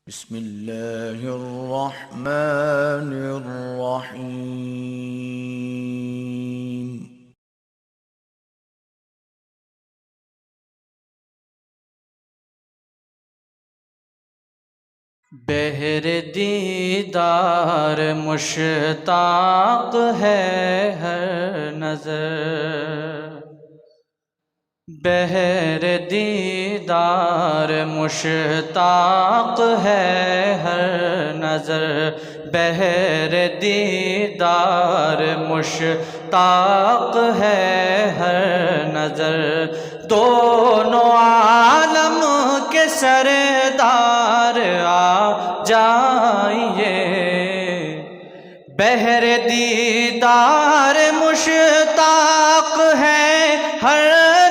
بسم اللہ الرحمن الرحیم بہر دیدار مشتاق ہے ہر نظر، بہر دیدار مشتاق ہے ہر نظر، بہر دیدار مشتاق ہے ہر نظر، دونوں عالم کے سردار آ جائیے، بہر دیدار مشتاق ہے ہر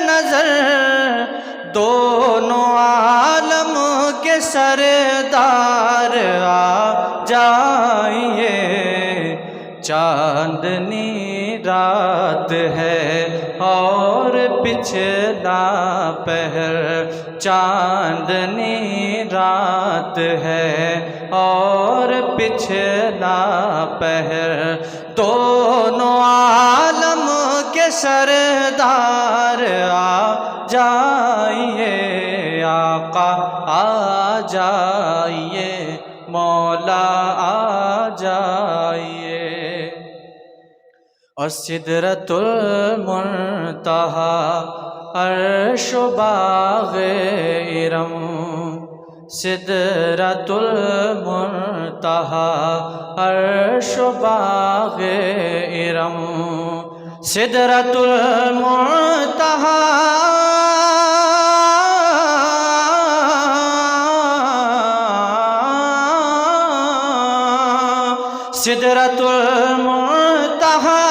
نظر، دونوں عالم کے سردار آ جائیے، چاندنی رات ہے اور پچھلا پہر، چاندنی رات ہے اور پچھلا پہر، دونوں عالم کے سردار آ جائیے، آقا آ جائیے، مولا آ جائیے، اور سدرۃ المنتہا عرش و باغ ارم، سدرۃ المنتہا عرش و باغ ارم، سدرۃ المنتہا سدرۃ المنتہا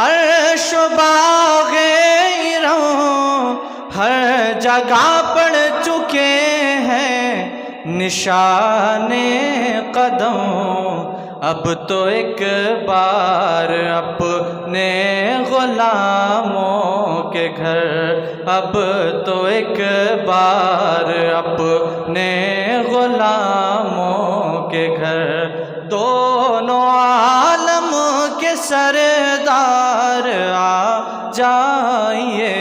عرش و باغ ارم، ہر جگہ پڑ چکے ہیں نشان قدم، اب تو ایک بار اپنے غلاموں کے گھر، اب تو ایک بار اپنے غلاموں کے گھر، دونوں عالم کے سردار آ جائیے،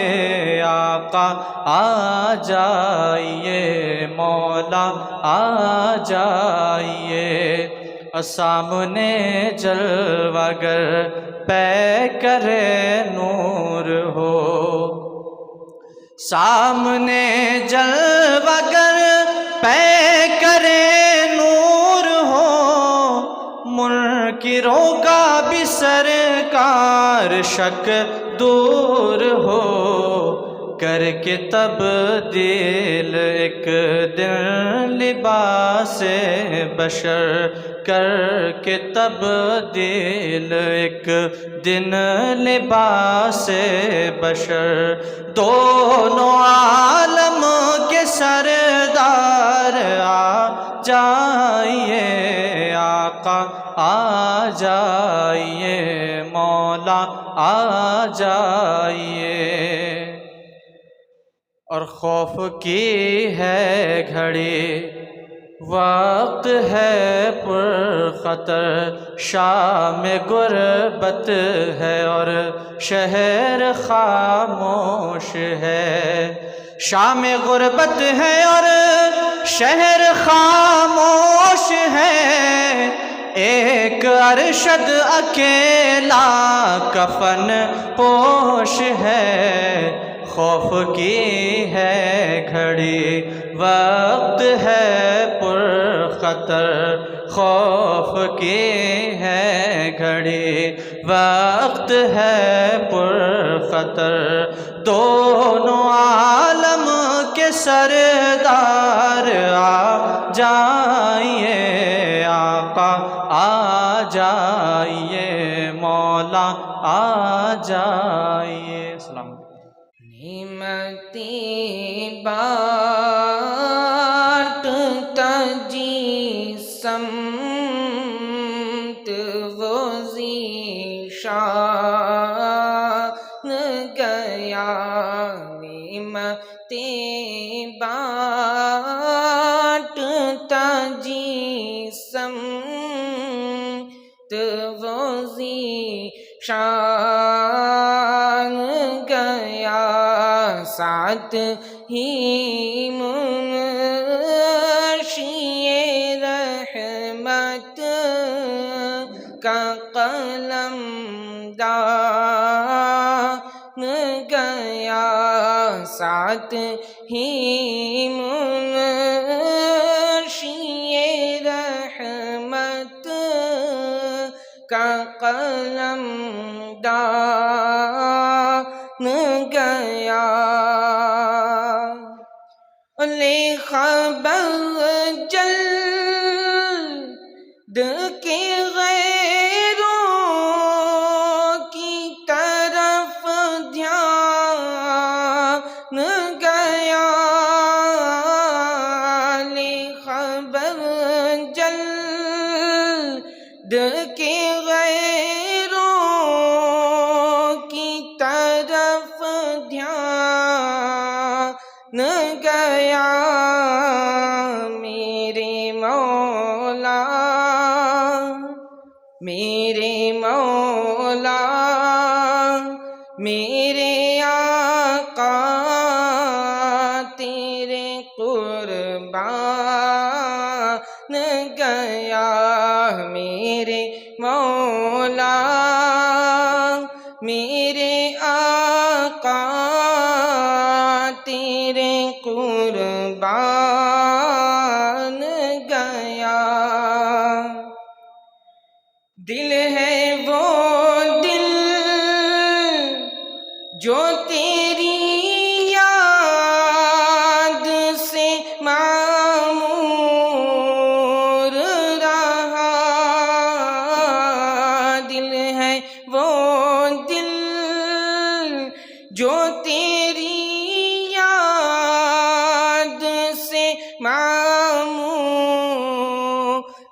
آقا آ جائیے، مولا آ جائیے، اور سامنے جلوہ گر پیکر نور ہو، سامنے جلوہ گر پیکر نور ہو، منکروں کا بھی سرکار شک دور ہو، کر کے تبدیل ایک دن لباس بشر، کر کے تبدیل ایک دن لباس بشر، دونوں عالم کے سردار آ جائیے، آقا آ جائیے، مولا آ جائیے، اور خوف کی ہے گھڑی، وقت ہے پر خطر، شام غربت ہے اور شہر خاموش ہے، شام غربت ہے اور شہر خاموش ہے، ایک ارشد اکیلا کفن پوش ہے، خوف کی ہے گھڑی، وقت ہے پر خطر، خوف کی ہے گھڑی، وقت ہے پر خطر، دونوں عالم کے سردار آ جائیے، آقا آ جائیے، مولا آ جائیے، السلام علیکم۔ نعمتی بانٹتا جی سمت وہ ذیشان گیا، نعمتی بانٹتا جی ساتھ ہی منشی رحمت کا قلم دان گیا، ساتھ ہی منشی رحمت کا قلم دان گیا، لے خبر جلد کے غیروں کی طرف دھیان گیا، لے خبر جلد کے غیروں کی طرف دھیان گیا، میرے مولا میرے مولا میرے آقا تیرے قربان گیا، میرے مولا میرے آقا تیرے قربان گیا، دل ہے وہ دل جو تیری یاد سے معمور رہا، دل ہے وہ دل جو تیری یاد سے معمور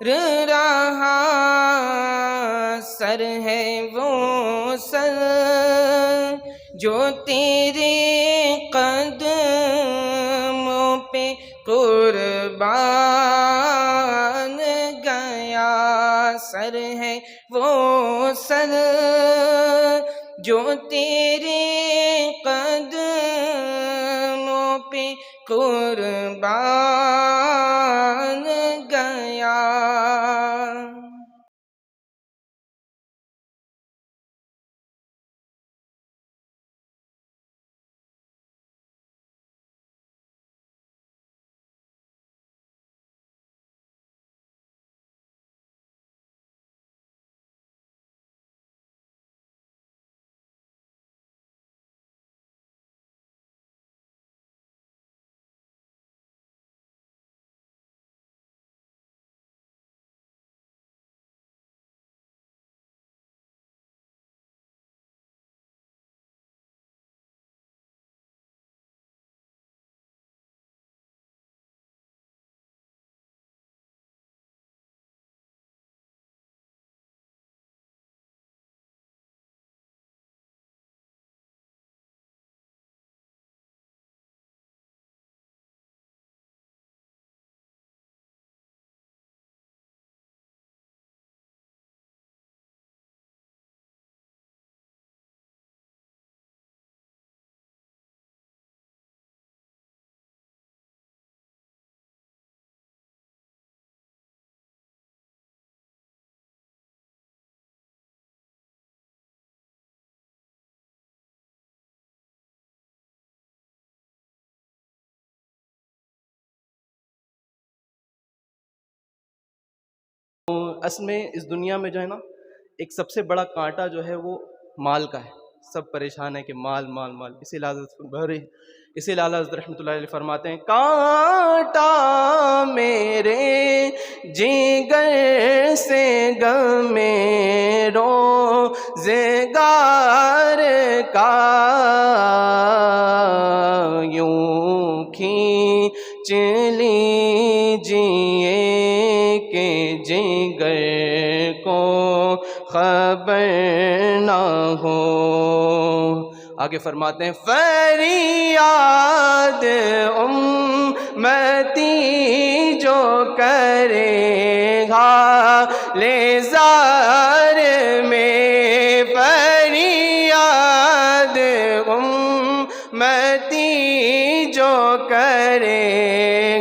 رہا، سر ہے وہ سر جو تیرے قدموں پہ قربان گیا، سر ہے وہ سر جو تیرے قدموں پہ قربان گیا۔ اصل میں اس دنیا میں جو ہے نا ایک سب سے بڑا کانٹا جو ہے وہ مال کا ہے، سب پریشان ہے کہ مال مال مال، اسی لحاظ حضرت رحمۃ اللہ علیہ فرماتے ہیں کانٹا میرے جگر سے غم روزگار کا یوں کھینچ لیجیے کہ جگر کو خبر نہ ہو۔ آگے فرماتے ہیں فریاد امتی جو کرے گا لیزار میں، فریاد امتی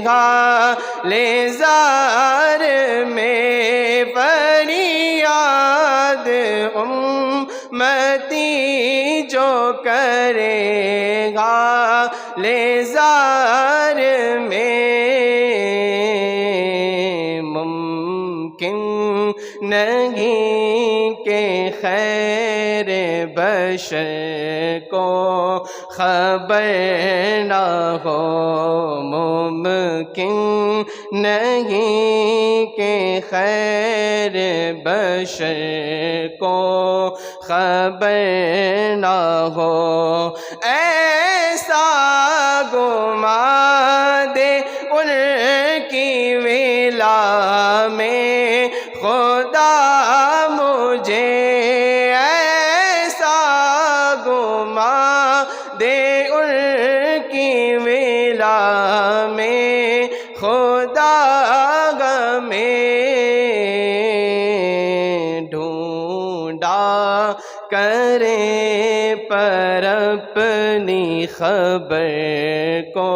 حال زار میں فریاد امتی جو کرے گا حال زار میں ممکن نہیں کہ خیر بشر کو خبر نہ ہو، ممکن نہیں کہ خیر بشر کو خبر نہ ہو، ایسا گما دے ان کی ولا میں خدا مجھے، ایسا گما دے ان کی ولا میں خدا میں ڈھونڈا کرے پر اپنی خبر کو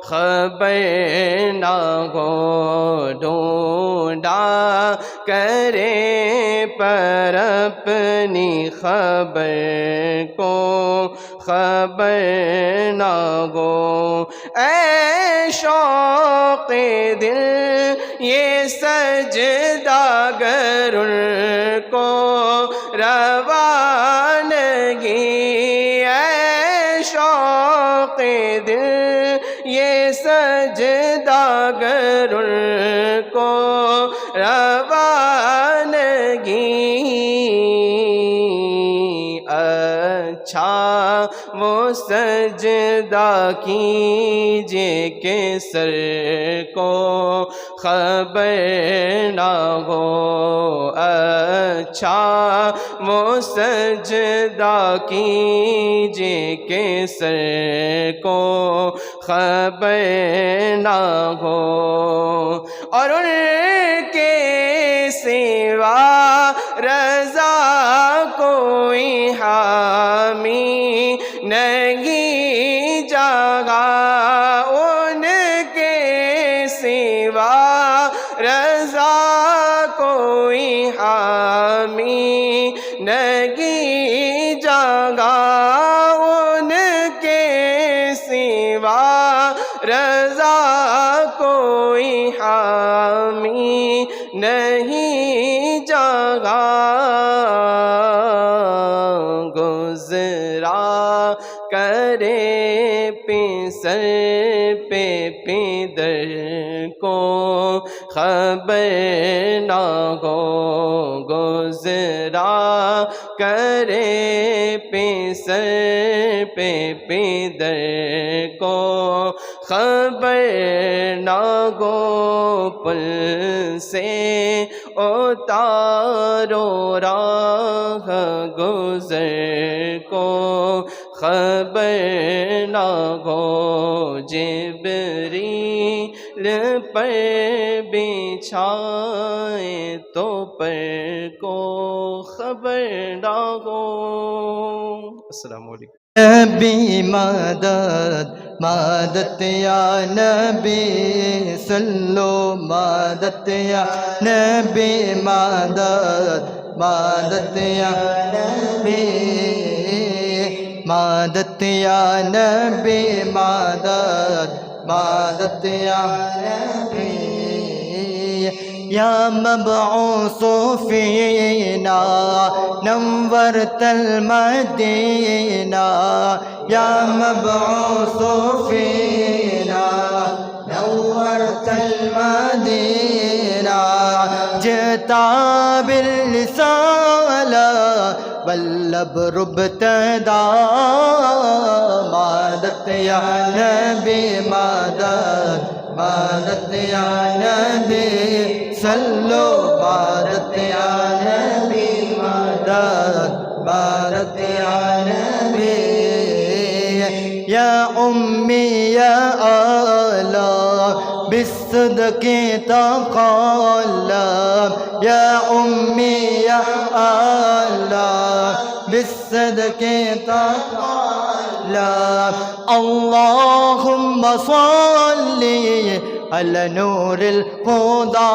خبر نہ ہو، ڈھونڈا کرے پر اپنی خبر کو خبر نہ ہو، اے شوق دل یہ سجدہ گر ان کو روانگی، اے شوق دل یہ سجدہ گر ان کو روانگی، اچھا وہ سجدہ کیجئے کہ سر کو خبر نہ ہو، اچھا وہ سجدہ کیجئے کہ سر کو خبر نہ ہو، اور ان کے سوا رضا کوئی حامی نہیں جگہ، ان کے سوا رضا کوئی حامی نہیں جگہ، ان کے سوا رضا کوئی حامی نہیں جگہ، گزرا کرے پیسر پہ پیدر کو خبر نہ ہو، گزرا کرے پیسر پہ پیدر کو خبر نہ ہو، پل سے اتارو راہ گزر کو خبر نہ ہو، جبریل پر بچھائے تو پر کو خبر نہ ہو۔ السلام علیکم۔ نبی مدد مدد یا نبی صلو مدد یا نبی مدد مدد یا نبی مدد یا نبی مدد مدد یا نبی یا مبعوث فینا نورت المدینہ یا مبعوث فینا نورت المدینہ جئتا بالرسالہ والابر ابتدا مدد یا نبی مدد مدد یا نبی صلو مدد یا نبی مدد مدد یا نبی یا امی یا اعلی بالصدق تقلب یا امی یا اعلی بالصدق تقلب اللهم صل على نور الهدى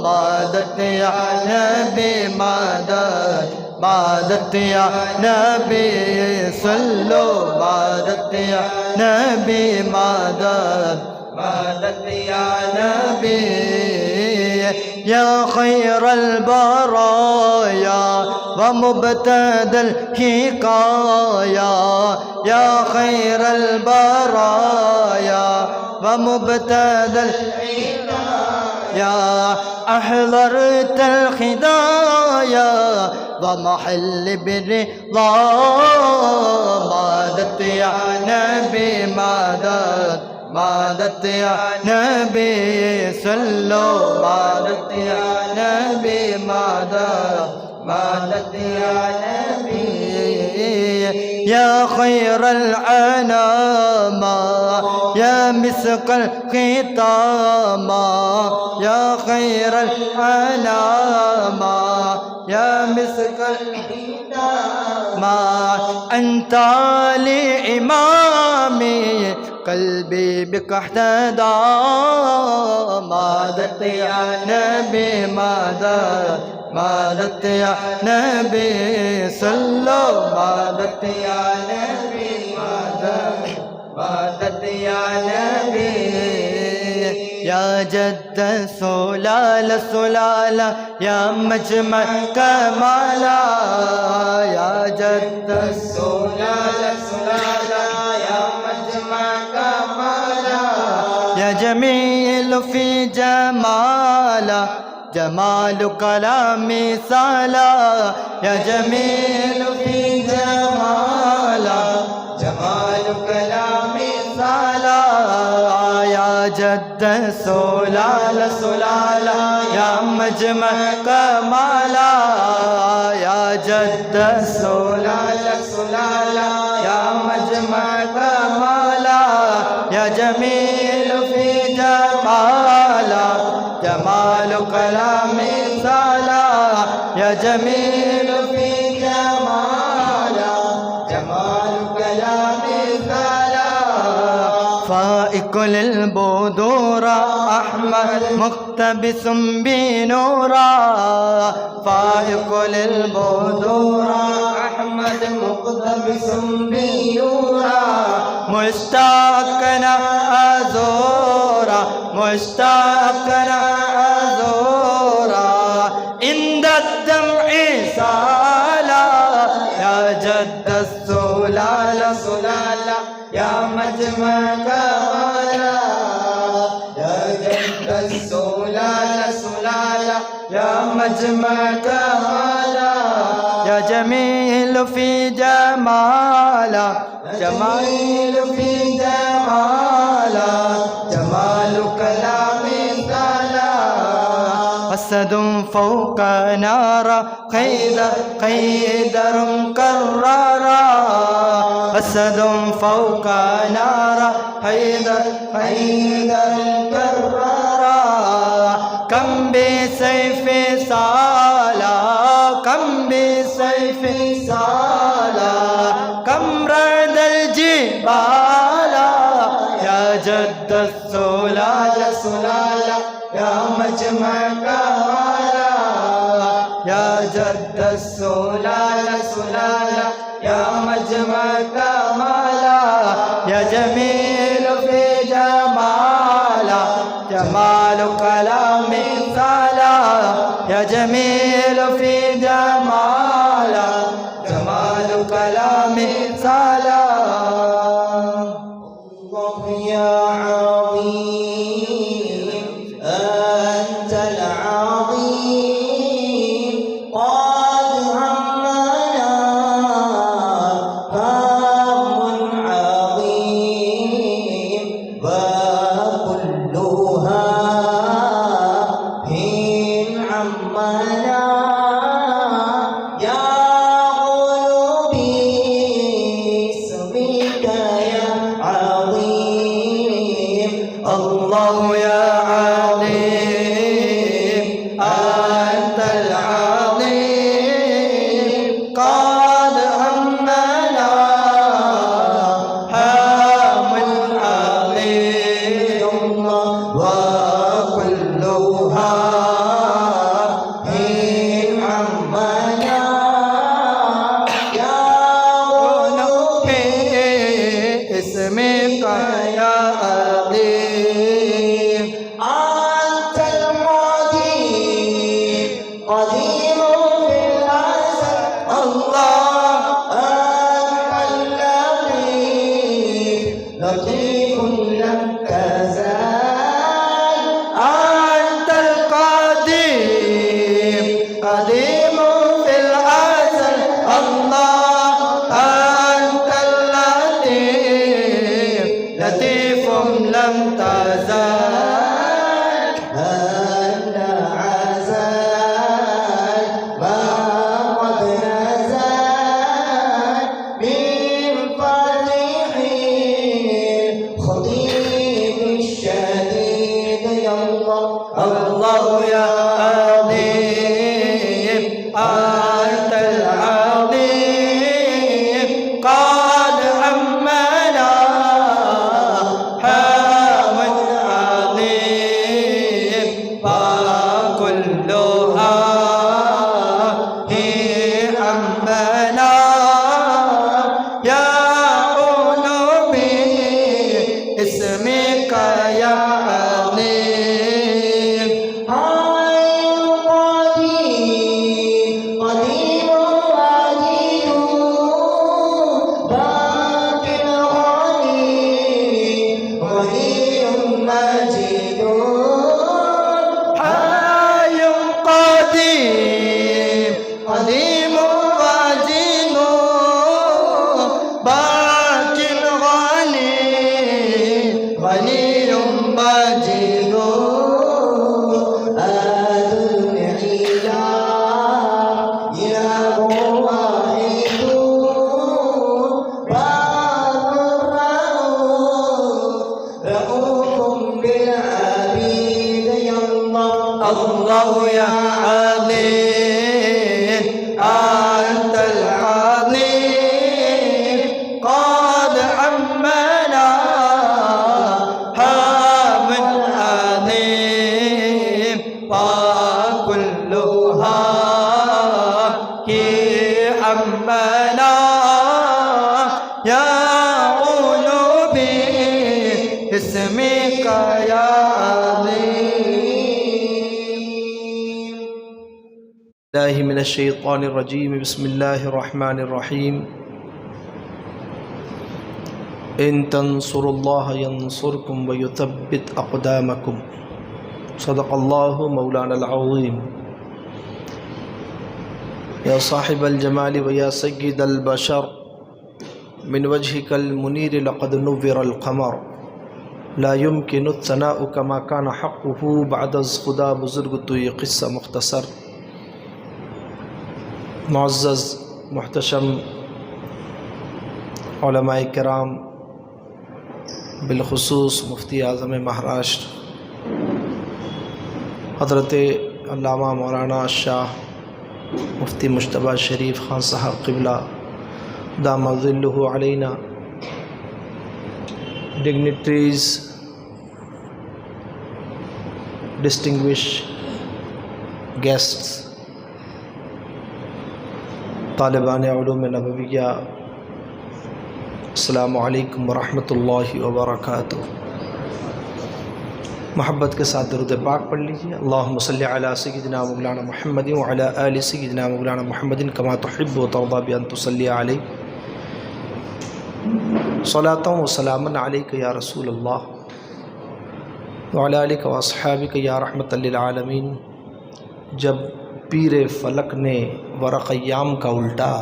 مدد يا نبي مدد مدد يا نبي صلوا مدد يا نبي مدد مدد يا نبي يا خير البرايا ومبتدى الحكايا يا خير البرايا ومبتدى الحكايا أحضرت الخدايا ومحل بالرضا مدد يا نبي مدد مدد يا نبي صلوا مدد يا نبي مدد مدد يا نبي يا خير الأنام يا مسك الختام يا خير الأنام يا مسك الختام أنت لإمامي قلبي بك احتدى مدد يا نبي مدد مدد يا نبي صلوا مدد يا نبي مدد مدد يا نبي يا جد سلالة سلالة يا مجمع كمالا يا جد سلالة سلالة يا مجمع كمالا يا جميل في جمالا جمال كلامي سالا يا جميل في جمالا جمال كلامي سالا يا جد سلالة سلالة يا مجمع كمالا يا جد سلالة سلالة يا مجمع كمالا يا جميل في جمالا جمال كلامي سالا يا جميل في جمالا جمال كلامي سالا فائق للبدور أحمد مقتبس بنورا فائق للبدور أحمد مقتبس بنورا مشتاقنا أزورا مشتاقنا أزورا عند الدمع سالا يا جد السلالة سلالة يا مجمع كمالا يا جد السلالة سلالة يا مجمع كمالا يا جميل في جمالا جميل في جمالا جمال كلامي سالا أسد فوق نار قيدر كرارا أسد فوق نار قيدر كرارا كم بسيف سالا كم بسيف سالا كم رد الجبال يا جد السلالة سلالة يا مجمع كمالا يا جد السلالة سلالة يا مجمع كمالا يا جميل في جمالا جمال كلامي سالا يا جميل في جمالا جمال كلامي سالا الله يا عظيم أنت العظيم قد همنا هم عظيم وكلها حين عمنا يا قلوبي اسمك يا عظيم الله يا عليم أنت العظيم قد همنا هم عظيم وكلها من عمنا يا قلوب اسمك يا عظيم أنت القديم قديم في الأزل الله أنت اللطيف لطيف لم تزال أنت القديم قديم في الأزل الله أنت اللطيف لطيف لم تزال أنت عزال ما قد نزال من فرحين خطيب الشديد يا الله الله يا عظيم أنت العظيم قد أمنا حامد عظيم وكلها هي أمنا يا قلوبي اسمك يا عظيم حي قديم قديم عزيز باق غني غني مجيد حي قديم قديم عزيز باق غني غني مجيد أذن الإله إله واحد باب الرؤوف رؤوف بالعبيد يا الله الله يا عظيم أنت العظيم قد عمنا حامد عظيم وكلها كي عمنا يا قلوبي اسمك يا عظيم الله من الشيطان الرجيم بسم الله الرحمن الرحيم إن تنصروا الله ينصركم ويثبت أقدامكم صدق الله مولانا العظيم يا صاحب الجمال ويا سيد البشر من وجهك المنير لقد نور القمر لا يمكن الثناء كما كان حقه بعد از خدا بزرگ تو یہ قصہ مختصر. معزز محتشم علماء کرام بالخصوص مفتی اعظم مہاراشٹر حضرت علامہ مولانا شاہ مفتی مجتبیٰ شریف خان صاحب قبلہ دامہ ظلہ علینا، dignitaries, distinguished guests، طالبان علوم نبویہ، السلام علیکم ورحمۃ اللہ وبرکاتہ. محبت کے ساتھ درود پاک پڑھ لیجیے. اللہم صلی علی سیدنا مولانا محمد وعلی آل سیدنا مولانا محمد کما تحب و ترضی بان تصلی علیہ. صلاۃ و سلام علیک یا رسول اللہ وعلی آلک و اصحابک یا رحمۃ للعالمین. جب پیر فلک نے ورق ایام کا الٹا،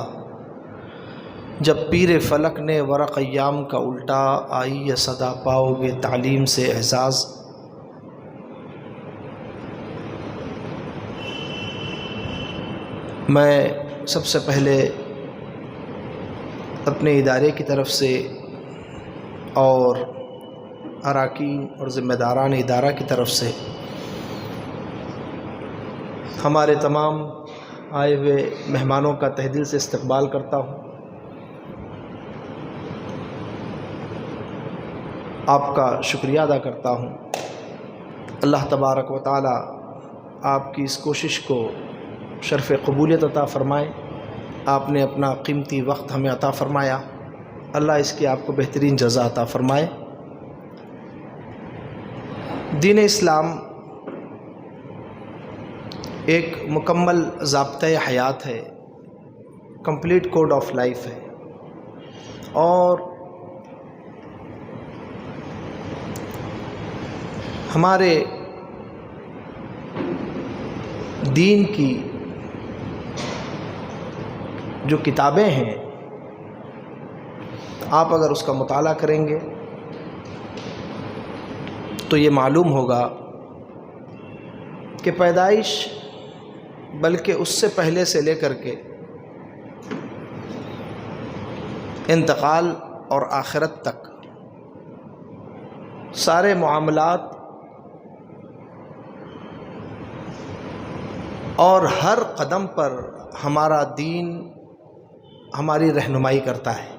جب پیر فلک نے ورق ایام کا الٹا، آئی یہ صدا پاؤ گے تعلیم سے اعزاز. میں سب سے پہلے اپنے ادارے کی طرف سے اور اراکین اور ذمہ داران ادارہ کی طرف سے ہمارے تمام آئے ہوئے مہمانوں کا تہ دل سے استقبال کرتا ہوں. آپ کا شکریہ ادا کرتا ہوں اللہ تبارک و تعالی آپ کی اس کوشش کو شرف قبولیت عطا فرمائے. آپ نے اپنا قیمتی وقت ہمیں عطا فرمایا، اللہ اس کی آپ کو بہترین جزا عطا فرمائے. دین اسلام ایک مکمل ضابطۂ حیات ہے، کمپلیٹ کوڈ آف لائف ہے، اور ہمارے دین کی جو کتابیں ہیں، آپ اگر اس کا مطالعہ کریں گے تو یہ معلوم ہوگا کہ پیدائش بلکہ اس سے پہلے سے لے کر کے انتقال اور آخرت تک سارے معاملات اور ہر قدم پر ہمارا دین ہماری رہنمائی کرتا ہے.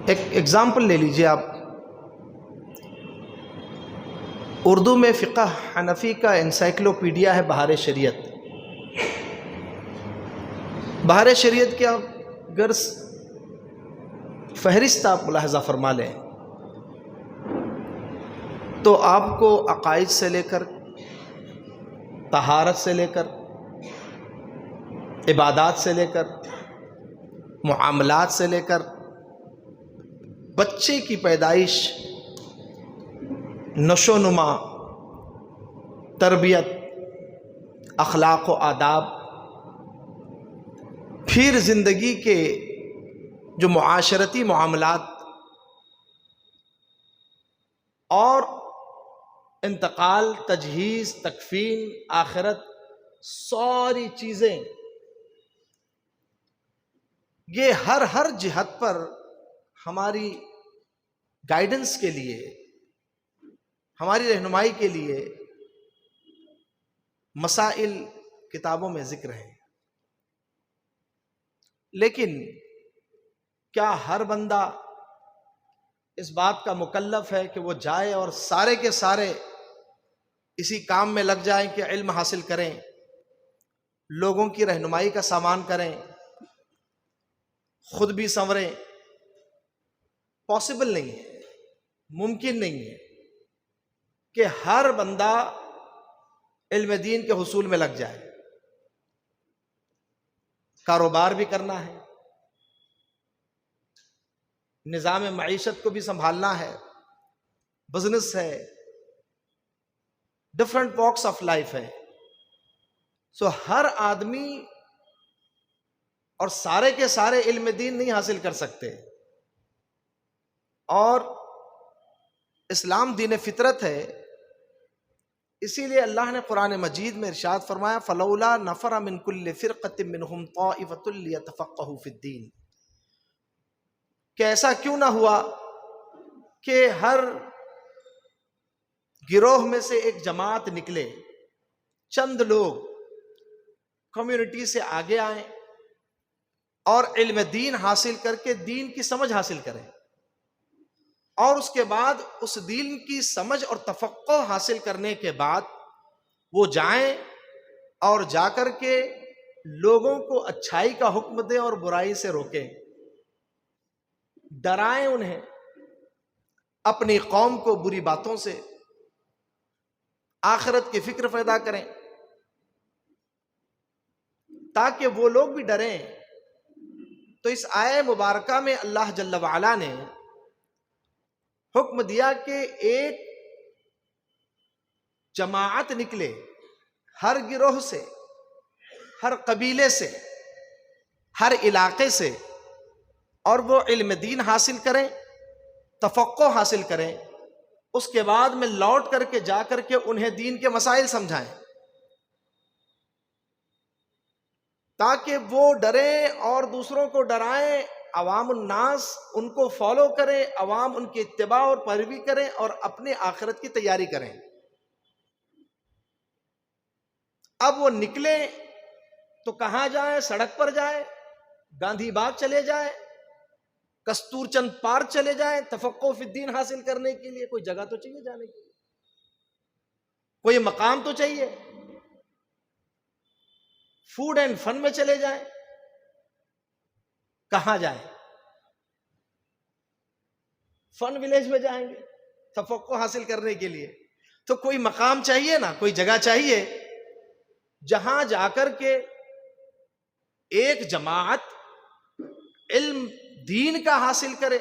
ایک ایگزامپل لے لیجئے آپ. اردو میں فقہ حنفی کا انسائکلوپیڈیا ہے بہار شریعت. بہار شریعت کے اگر فہرست آپ ملاحظہ فرما لیں تو آپ کو عقائد سے لے کر، طہارت سے لے کر، عبادات سے لے کر، معاملات سے لے کر، بچے کی پیدائش، نشو و نما، تربیت، اخلاق و آداب، پھر زندگی کے جو معاشرتی معاملات اور انتقال، تجہیز، تکفین، آخرت، ساری چیزیں یہ ہر جہت پر ہماری گائیڈنس کے لیے، ہماری رہنمائی کے لیے مسائل کتابوں میں ذکر ہیں. لیکن کیا ہر بندہ اس بات کا مکلف ہے کہ وہ جائے اور سارے کے سارے اسی کام میں لگ جائیں کہ علم حاصل کریں، لوگوں کی رہنمائی کا سامان کریں، خود بھی سنوریں؟ پاسبل نہیں ہے، ممکن نہیں ہے کہ ہر بندہ علم دین کے حصول میں لگ جائے. کاروبار بھی کرنا ہے، نظام معیشت کو بھی سنبھالنا ہے، بزنس ہے، ڈفرنٹ واکس آف لائف ہے. سو ہر آدمی اور سارے کے سارے علم دین نہیں حاصل کر سکتے. اور اسلام دین فطرت ہے، اسی لیے اللہ نے قرآن مجید میں ارشاد فرمایا فلولا نفر من کل فرقۃ منہم طائفۃ لیتفقہوا فی الدین. کہ ایسا کیوں نہ ہوا کہ ہر گروہ میں سے ایک جماعت نکلے، چند لوگ کمیونٹی سے آگے آئیں اور علم دین حاصل کر کے دین کی سمجھ حاصل کریں، اور اس کے بعد اس دین کی سمجھ اور تفقہ حاصل کرنے کے بعد وہ جائیں اور جا کر کے لوگوں کو اچھائی کا حکم دیں اور برائی سے روکیں، ڈرائیں انہیں، اپنی قوم کو بری باتوں سے، آخرت کی فکر پیدا کریں تاکہ وہ لوگ بھی ڈریں. تو اس آیہ مبارکہ میں اللہ جل وعلا نے حکم دیا کہ ایک جماعت نکلے ہر گروہ سے، ہر قبیلے سے، ہر علاقے سے، اور وہ علم دین حاصل کریں، تفقہ حاصل کریں. اس کے بعد میں لوٹ کر کے جا کر کے انہیں دین کے مسائل سمجھائیں تاکہ وہ ڈریں اور دوسروں کو ڈرائیں. عوام الناس ان کو فالو کریں، عوام ان کی اتباع اور پیروی کریں اور اپنے آخرت کی تیاری کریں. اب وہ نکلیں تو کہاں جائیں؟ سڑک پر جائیں، گاندھی باغ چلے جائیں، کستور چند پارک چلے جائیں، تفقہ فی الدین حاصل کرنے کے لیے کوئی جگہ تو چاہیے جانے کے لیے. کوئی مقام تو چاہیے. فوڈ اینڈ فن میں چلے جائیں، کہاں جائیں؟ فن ولیج میں جائیں گے تفقہ حاصل کرنے کے لیے. تو کوئی مقام چاہیے نا، کوئی جگہ چاہیے جہاں جا کر کے ایک جماعت علم دین کا حاصل کرے،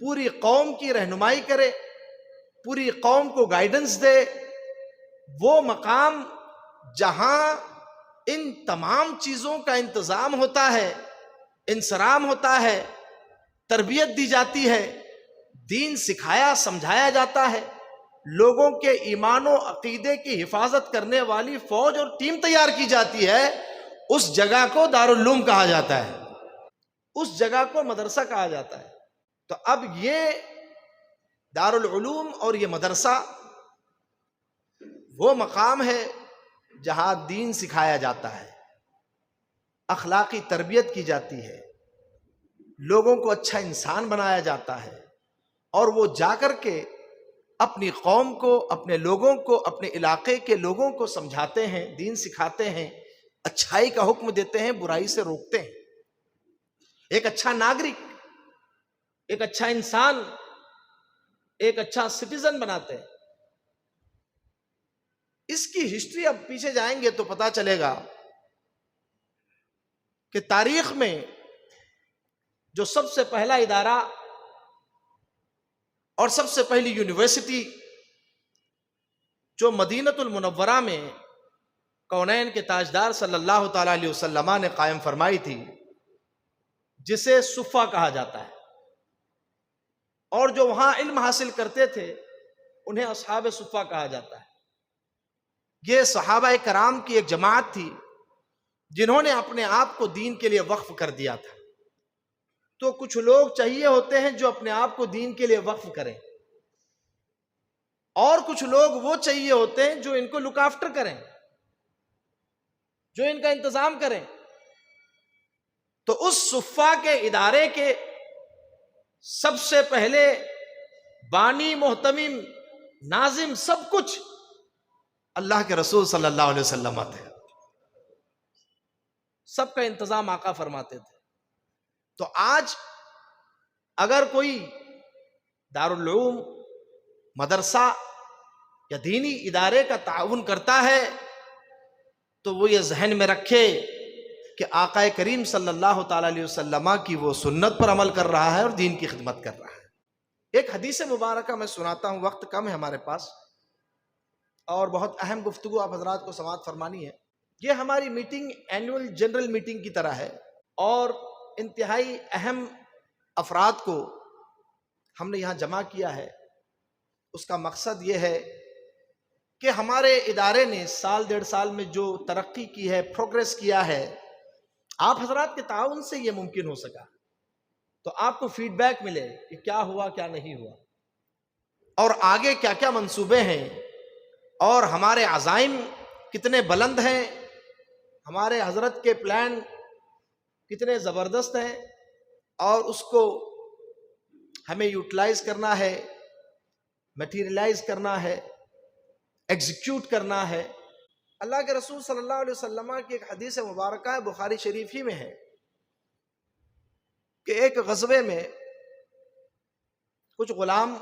پوری قوم کی رہنمائی کرے، پوری قوم کو گائیڈنس دے. وہ مقام جہاں ان تمام چیزوں کا انتظام ہوتا ہے، انصرام ہوتا ہے، تربیت دی جاتی ہے، دین سکھایا سمجھایا جاتا ہے، لوگوں کے ایمان و عقیدے کی حفاظت کرنے والی فوج اور ٹیم تیار کی جاتی ہے، اس جگہ کو دارالعلوم کہا جاتا ہے، اس جگہ کو مدرسہ کہا جاتا ہے. تو اب یہ دارالعلوم اور یہ مدرسہ وہ مقام ہے جہاں دین سکھایا جاتا ہے، اخلاقی تربیت کی جاتی ہے، لوگوں کو اچھا انسان بنایا جاتا ہے، اور وہ جا کر کے اپنی قوم کو، اپنے لوگوں کو، اپنے علاقے کے لوگوں کو سمجھاتے ہیں، دین سکھاتے ہیں، اچھائی کا حکم دیتے ہیں، برائی سے روکتے ہیں. ایک اچھا ناگرک، ایک اچھا انسان، ایک اچھا سٹیزن بناتے ہیں. اس کی ہسٹری اب پیچھے جائیں گے تو پتا چلے گا کہ تاریخ میں جو سب سے پہلا ادارہ اور سب سے پہلی یونیورسٹی جو مدینۃ المنورہ میں کونین کے تاجدار صلی اللہ تعالی علیہ وسلم نے قائم فرمائی تھی، جسے صفہ کہا جاتا ہے، اور جو وہاں علم حاصل کرتے تھے انہیں اصحاب صفہ کہا جاتا ہے. یہ صحابہ کرام کی ایک جماعت تھی جنہوں نے اپنے آپ کو دین کے لیے وقف کر دیا تھا. تو کچھ لوگ چاہیے ہوتے ہیں جو اپنے آپ کو دین کے لیے وقف کریں، اور کچھ لوگ وہ چاہیے ہوتے ہیں جو ان کو لک آفٹر کریں، جو ان کا انتظام کریں. تو اس صفہ کے ادارے کے سب سے پہلے بانی، محتمم، ناظم، سب کچھ اللہ کے رسول صلی اللہ علیہ وسلم تھے. سب کا انتظام آقا فرماتے تھے. تو آج اگر کوئی دارالعلوم، مدرسہ یا دینی ادارے کا تعاون کرتا ہے تو وہ یہ ذہن میں رکھے کہ آقا کریم صلی اللہ تعالی علیہ وسلم کی وہ سنت پر عمل کر رہا ہے اور دین کی خدمت کر رہا ہے. ایک حدیث مبارکہ میں سناتا ہوں، وقت کم ہے ہمارے پاس اور بہت اہم گفتگو آپ حضرات کو سماعت فرمانی ہے. یہ ہماری میٹنگ اینول جنرل میٹنگ کی طرح ہے، اور انتہائی اہم افراد کو ہم نے یہاں جمع کیا ہے. اس کا مقصد یہ ہے کہ ہمارے ادارے نے سال ڈیڑھ سال میں جو ترقی کی ہے، پروگریس کیا ہے، آپ حضرات کے تعاون سے یہ ممکن ہو سکا. تو آپ کو فیڈ بیک ملے کہ کیا ہوا، کیا نہیں ہوا، اور آگے کیا کیا منصوبے ہیں، اور ہمارے عزائم کتنے بلند ہیں، ہمارے حضرت کے پلان کتنے زبردست ہیں، اور اس کو ہمیں یوٹیلائز کرنا ہے، میٹیریلائز کرنا ہے، ایگزیکیوٹ کرنا ہے. اللہ کے رسول صلی اللہ علیہ وسلم کی ایک حدیث مبارکہ ہے، بخاری شریف ہی میں ہے، کہ ایک غزوے میں کچھ غلام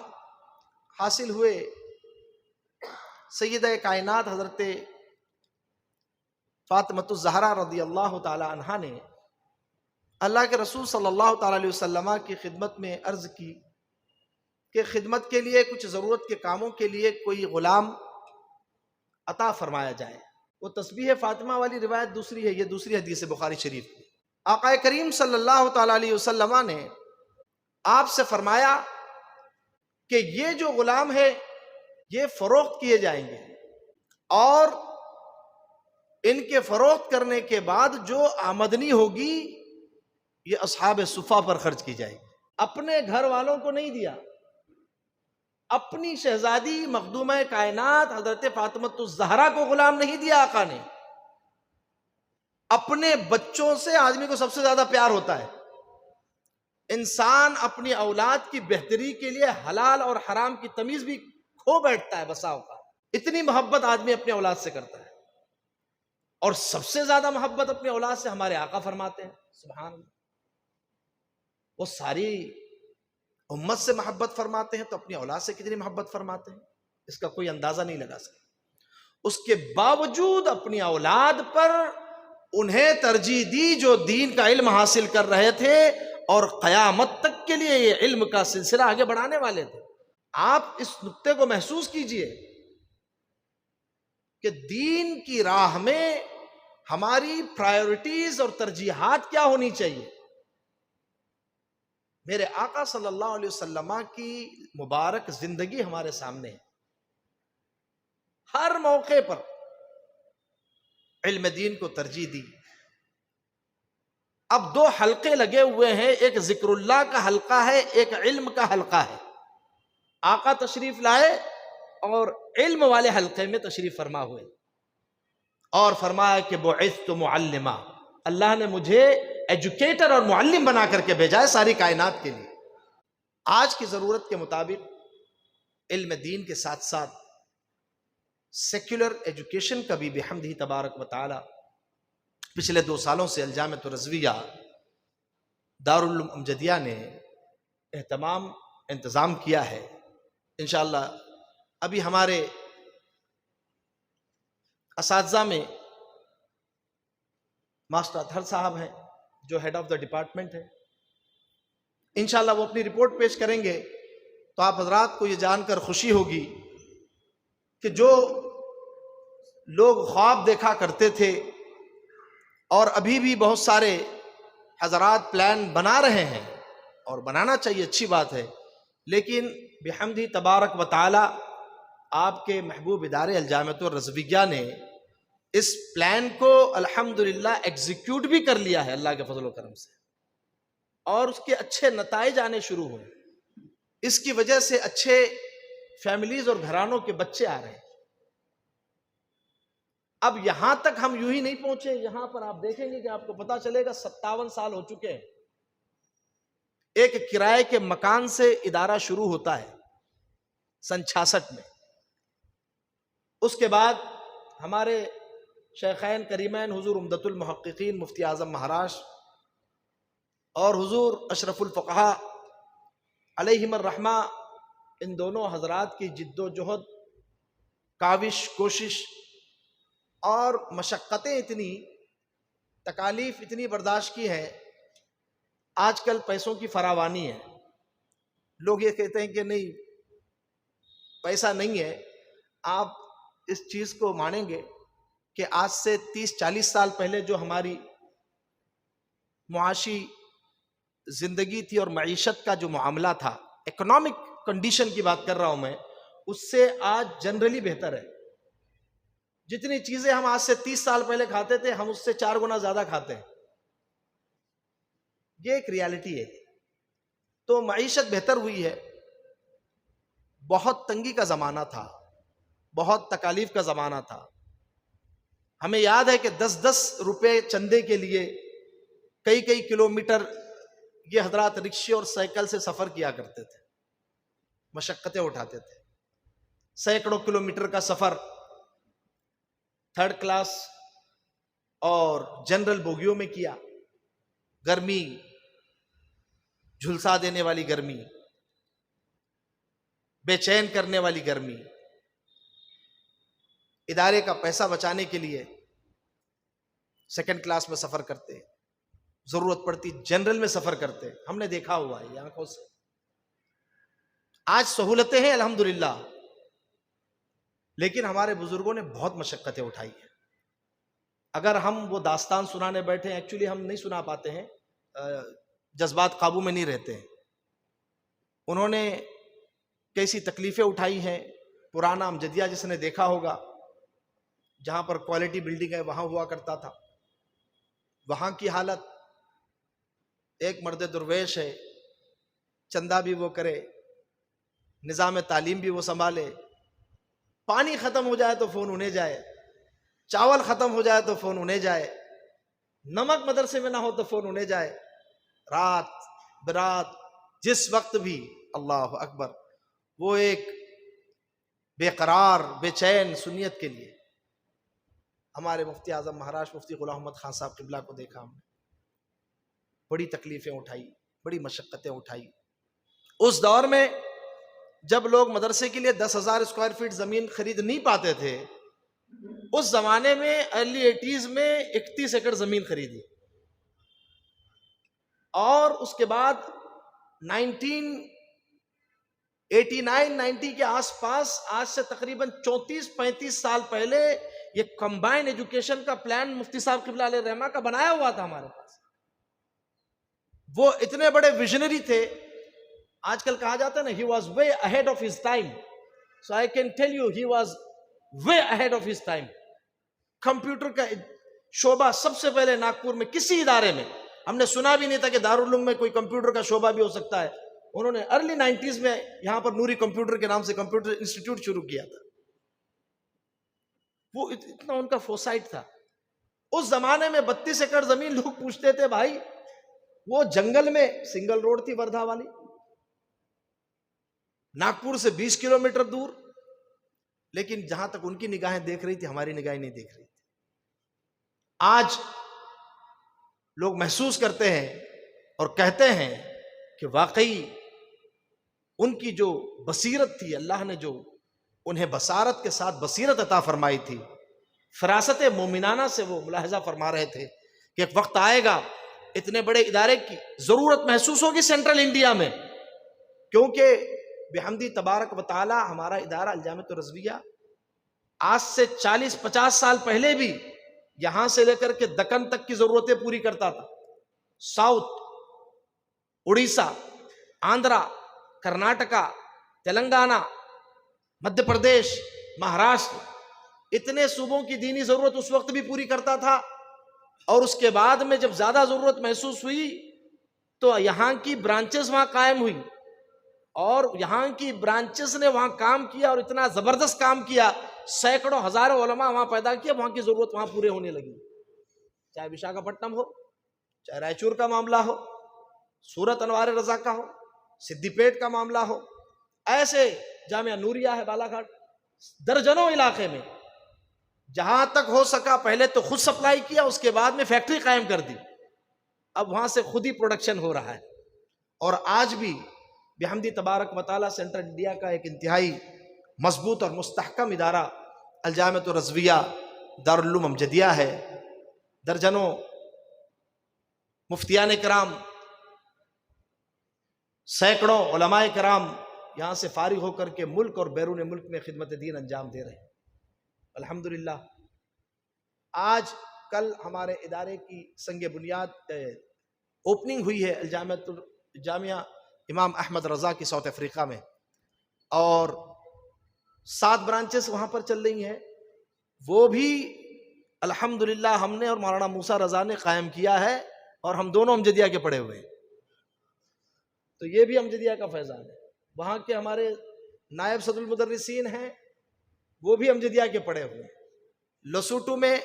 حاصل ہوئے. سیدہ کائنات حضرت فاطمۃ الزہرا رضی اللہ تعالی عنہا نے اللہ کے رسول صلی اللہ تعالی علیہ وسلم کی خدمت میں عرض کی کہ خدمت کے لیے، کچھ ضرورت کے کاموں کے لیے کوئی غلام عطا فرمایا جائے. وہ تسبیح فاطمہ والی روایت دوسری ہے، یہ دوسری حدیث بخاری شریف کی. آقا کریم صلی اللہ تعالی علیہ وسلم نے آپ سے فرمایا کہ یہ جو غلام ہے یہ فروخت کیے جائیں گے، اور ان کے فروخت کرنے کے بعد جو آمدنی ہوگی یہ اصحاب صفہ پر خرچ کی جائے گی. اپنے گھر والوں کو نہیں دیا، اپنی شہزادی مخدومہ کائنات حضرت فاطمۃ الزہرا کو غلام نہیں دیا آقا نے. اپنے بچوں سے آدمی کو سب سے زیادہ پیار ہوتا ہے. انسان اپنی اولاد کی بہتری کے لیے حلال اور حرام کی تمیز بھی کھو بیٹھتا ہے بسا اوقات. اتنی محبت آدمی اپنے اولاد سے کرتا ہے، اور سب سے زیادہ محبت اپنے اولاد سے ہمارے آقا فرماتے ہیں، سبحان اللہ۔ وہ ساری امت سے محبت فرماتے ہیں تو اپنی اولاد سے کتنی محبت فرماتے ہیں، اس کا کوئی اندازہ نہیں لگا سکتا۔ اس کے باوجود اپنی اولاد پر انہیں ترجیح دی جو دین کا علم حاصل کر رہے تھے اور قیامت تک کے لیے یہ علم کا سلسلہ آگے بڑھانے والے تھے۔ آپ اس نقطے کو محسوس کیجئے کہ دین کی راہ میں ہماری پرائیورٹیز اور ترجیحات کیا ہونی چاہیے۔ میرے آقا صلی اللہ علیہ وسلم کی مبارک زندگی ہمارے سامنے ہے، ہر موقع پر علم دین کو ترجیح دی۔ اب دو حلقے لگے ہوئے ہیں، ایک ذکر اللہ کا حلقہ ہے، ایک علم کا حلقہ ہے۔ آقا تشریف لائے اور علم والے حلقے میں تشریف فرما ہوئے، اور فرمایا کہ بعثت معلما، اللہ نے مجھے ایجوکیٹر اور معلم بنا کر کے بھیجا ہے ساری کائنات کے لیے۔ آج کی ضرورت کے مطابق علم دین کے ساتھ ساتھ سیکولر ایجوکیشن کا بھی بحمدہ تبارک و تعالی پچھلے 2 سالوں سے الجامعۃ الرضویہ دارالعلوم امجدیہ نے انتظام کیا ہے۔ انشاءاللہ ابھی ہمارے اساتذہ میں ماسٹر اطہر صاحب ہیں جو ہیڈ آف دا ڈپارٹمنٹ ہے، انشاءاللہ وہ اپنی رپورٹ پیش کریں گے، تو آپ حضرات کو یہ جان کر خوشی ہوگی کہ جو لوگ خواب دیکھا کرتے تھے اور ابھی بھی بہت سارے حضرات پلان بنا رہے ہیں، اور بنانا چاہیے، اچھی بات ہے، لیکن بحمدہ تبارک و تعالی آپ کے محبوب ادارے الجامعۃ الرضویہ نے اس پلان کو الحمدللہ ایگزیکیوٹ بھی کر لیا ہے اللہ کے فضل و کرم سے، اور اس کے اچھے نتائج آنے شروع ہوئے۔ اس کی وجہ سے اچھے فیملیز اور گھرانوں کے بچے آ رہے ہیں۔ اب یہاں تک ہم یوں ہی نہیں پہنچے، یہاں پر آپ دیکھیں گے کہ آپ کو پتا چلے گا 57 سال ہو چکے ہیں۔ ایک کرائے کے مکان سے ادارہ شروع ہوتا ہے سن 66 میں، اس کے بعد ہمارے شیخین کریمین حضور عمدۃ المحققین مفتی اعظم مہاراشٹر اور حضور اشرف الفقہاء علیہم الرحمہ، ان دونوں حضرات کی جد و جہد، کاوش، کوشش اور مشقتیں اتنی، تکالیف اتنی برداشت کی ہیں۔ آج کل پیسوں کی فراوانی ہے، لوگ یہ کہتے ہیں کہ نہیں پیسہ نہیں ہے۔ آپ اس چیز کو مانیں گے کہ آج سے 30-40 سال پہلے جو ہماری معاشی زندگی تھی اور معیشت کا جو معاملہ تھا، اکنامک کنڈیشن کی بات کر رہا ہوں میں، اس سے آج جنرلی بہتر ہے۔ جتنی چیزیں ہم آج سے 30 سال پہلے کھاتے تھے، ہم اس سے 4 گنا زیادہ کھاتے ہیں۔ یہ ایک ریالٹی ہے۔ تو معیشت بہتر ہوئی ہے، بہت تنگی کا زمانہ تھا، بہت تکالیف کا زمانہ تھا۔ ہمیں یاد ہے کہ 10-10 روپے چندے کے لیے کئی کلومیٹر یہ حضرات رکشے اور سائیکل سے سفر کیا کرتے تھے، مشقتیں اٹھاتے تھے۔ سینکڑوں کلومیٹر کا سفر 3rd کلاس اور جنرل بوگیوں میں کیا۔ گرمی، جھلسا دینے والی گرمی، بے چین کرنے والی گرمی، ادارے کا پیسہ بچانے کے لیے 2nd کلاس میں سفر کرتے، ضرورت پڑتی جنرل میں سفر کرتے۔ ہم نے دیکھا ہوا ہے یہ آنکھوں سے۔ آج سہولتیں ہیں الحمدللہ، لیکن ہمارے بزرگوں نے بہت مشقتیں اٹھائی ہیں۔ اگر ہم وہ داستان سنانے بیٹھے، ایکچولی ہم نہیں سنا پاتے ہیں، جذبات قابو میں نہیں رہتے ہیں۔ انہوں نے کیسی تکلیفیں اٹھائی ہیں۔ پرانا امجدیہ جس نے دیکھا ہوگا، جہاں پر کوالٹی بلڈنگ ہے وہاں ہوا کرتا تھا، وہاں کی حالت، ایک مرد درویش ہے، چندہ بھی وہ کرے، نظام تعلیم بھی وہ سنبھالے، پانی ختم ہو جائے تو فون انہیں جائے، چاول ختم ہو جائے تو فون انہیں جائے، نمک مدرسے میں نہ ہو تو فون انہیں جائے، رات برات جس وقت بھی، اللہ اکبر، وہ ایک بے قرار بے چین سنیت کے لیے. ہمارے مفتی اعظم مہاراشٹر مفتی غلام محمد خان صاحب قبلہ کو دیکھا ہم نے، بڑی تکلیفیں اٹھائی، بڑی مشقتیں اٹھائی. اس دور میں جب لوگ مدرسے کے لیے 10,000 اسکوائر فٹ زمین خرید نہیں پاتے تھے، اس زمانے میں ارلی 80s میں 31 ایکڑ زمین خریدی، اور اس کے بعد 1989-90 کے آس پاس، آج سے تقریباً 34-35 سال پہلے، یہ کمبائنڈ ایجوکیشن کا پلان مفتی صاحب قبلہ علیہ رحمہ کا بنایا ہوا تھا ہمارے پاس. وہ اتنے بڑے ویژنری تھے. آج کل کہا جاتا ہے نا، he was way ahead of his time. So I can tell you he was way ahead of his time. Computer کا شعبہ سب سے پہلے ناگپور میں کسی ادارے میں، ہم نے سنا بھی نہیں تھا کہ دارالعلوم میں کوئی کمپیوٹر کا شعبہ بھی ہو سکتا ہے. انہوں نے ارلی 90s میں یہاں پر نوری کمپیوٹر کے نام سے کمپیوٹر انسٹیٹیوٹ شروع کیا تھا. وہ اتنا ان کا فورسائٹ تھا. اس زمانے میں 32 ایکڑ زمین لوگ پوچھتے تھے بھائی، وہ جنگل میں سنگل روڈ تھی وردھا والی، ناگپور سے 20 کلومیٹر دور، لیکن جہاں تک ان کی نگاہیں دیکھ رہی تھی ہماری نگاہیں نہیں دیکھ رہی تھی. آج لوگ محسوس کرتے ہیں اور کہتے ہیں کہ واقعی ان کی جو بصیرت تھی، اللہ نے جو انہیں بصارت کے ساتھ بصیرت عطا فرمائی تھی، فراست مومنانہ سے وہ ملاحظہ فرما رہے تھے کہ ایک وقت آئے گا اتنے بڑے ادارے کی ضرورت محسوس ہوگی سینٹرل انڈیا میں، کیونکہ بحمدی تبارک و تعالی ہمارا ادارہ الجامعۃ الرضویہ آج سے 40-50 سال پہلے بھی یہاں سے لے کر کے دکن تک کی ضرورتیں پوری کرتا تھا. ساؤتھ، اڑیسہ، آندھرا، کرناٹکا، تلنگانہ، مدھیہ پردیش، مہاراشٹر، اتنے صوبوں کی دینی ضرورت اس وقت بھی پوری کرتا تھا. اور اس کے بعد میں جب زیادہ ضرورت محسوس ہوئی تو یہاں کی برانچز وہاں قائم ہوئی، اور یہاں کی برانچز نے وہاں کام کیا، اور اتنا زبردست کام کیا، سینکڑوں ہزاروں علماء وہاں پیدا کیا، وہاں کی ضرورت وہاں پورے ہونے لگی. چاہے وشاکھاپٹنم ہو، چاہے رائچور کا معاملہ ہو، سورت انوار رضا کا ہو، سدی پیٹ کا معاملہ ہو، ایسے جامعہ نوریہ ہے بالا گھاٹ، درجنوں علاقے میں جہاں تک ہو سکا پہلے تو خود سپلائی کیا، اس کے بعد میں فیکٹری قائم کر دی. اب وہاں سے خود ہی پروڈکشن ہو رہا ہے. اور آج بھی بحمدی تبارک و تعالی سینٹرل انڈیا کا ایک انتہائی مضبوط اور مستحکم ادارہ الجامعۃ الرضویہ دارالعلوم امجدیہ ہے. درجنوں مفتیان کرام، سینکڑوں علماء کرام یہاں سے فارغ ہو کر کے ملک اور بیرون ملک میں خدمت دین انجام دے رہے ہیں. الحمدللہ آج کل ہمارے ادارے کی سنگ بنیاد اوپننگ ہوئی ہے جامعہ امام احمد رضا کی ساؤتھ افریقہ میں، اور 7 برانچز وہاں پر چل رہی ہیں. وہ بھی الحمدللہ ہم نے اور مولانا موسیٰ رضا نے قائم کیا ہے، اور ہم دونوں امجدیہ کے پڑھے ہوئے ہیں. تو یہ بھی امجدیہ کا فیضان ہے. وہاں کے ہمارے نائب صدر المدرسین ہیں، وہ بھی امجدیہ کے پڑھے ہوئے ہیں. لسوٹو میں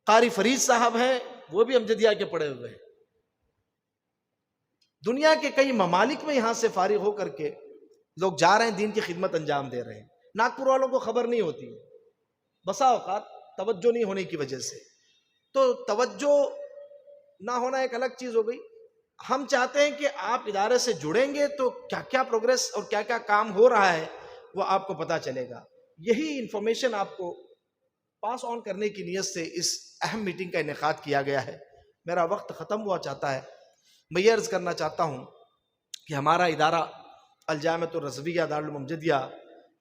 قاری فرید صاحب ہیں، وہ بھی امجدیہ کے پڑھے ہوئے ہیں. دنیا کے کئی ممالک میں یہاں سے فارغ ہو کر کے لوگ جا رہے ہیں، دین کی خدمت انجام دے رہے ہیں. ناگپور والوں کو خبر نہیں ہوتی، بسا اوقات توجہ نہیں ہونے کی وجہ سے. تو توجہ نہ ہونا ایک الگ چیز ہو گئی. ہم چاہتے ہیں کہ آپ ادارے سے جڑیں گے تو کیا کیا پروگریس اور کیا کیا کام ہو رہا ہے وہ آپ کو پتہ چلے گا. یہی انفارمیشن آپ کو پاس آن کرنے کی نیت سے اس اہم میٹنگ کا انعقاد کیا گیا ہے. میرا وقت ختم ہوا چاہتا ہے. میں یہ عرض کرنا چاہتا ہوں کہ ہمارا ادارہ الجامعۃ الرضویہ دارالعلوم امجدیہ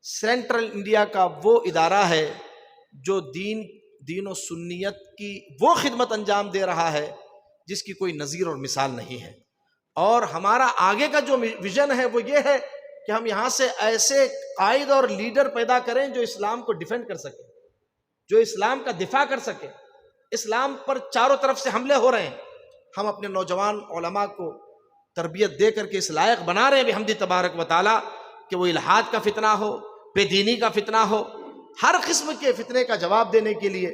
سینٹرل انڈیا کا وہ ادارہ ہے جو دین و سنیت کی وہ خدمت انجام دے رہا ہے جس کی کوئی نظیر اور مثال نہیں ہے. اور ہمارا آگے کا جو ویژن ہے وہ یہ ہے کہ ہم یہاں سے ایسے قائد اور لیڈر پیدا کریں جو اسلام کو ڈیفینڈ کر سکے، جو اسلام کا دفاع کر سکے. اسلام پر چاروں طرف سے حملے ہو رہے ہیں. ہم اپنے نوجوان علماء کو تربیت دے کر کے اس لائق بنا رہے ہیں بحمد تبارک و تعالی کہ وہ الحاد کا فتنہ ہو، بے دینی کا فتنہ ہو، ہر قسم کے فتنے کا جواب دینے کے لیے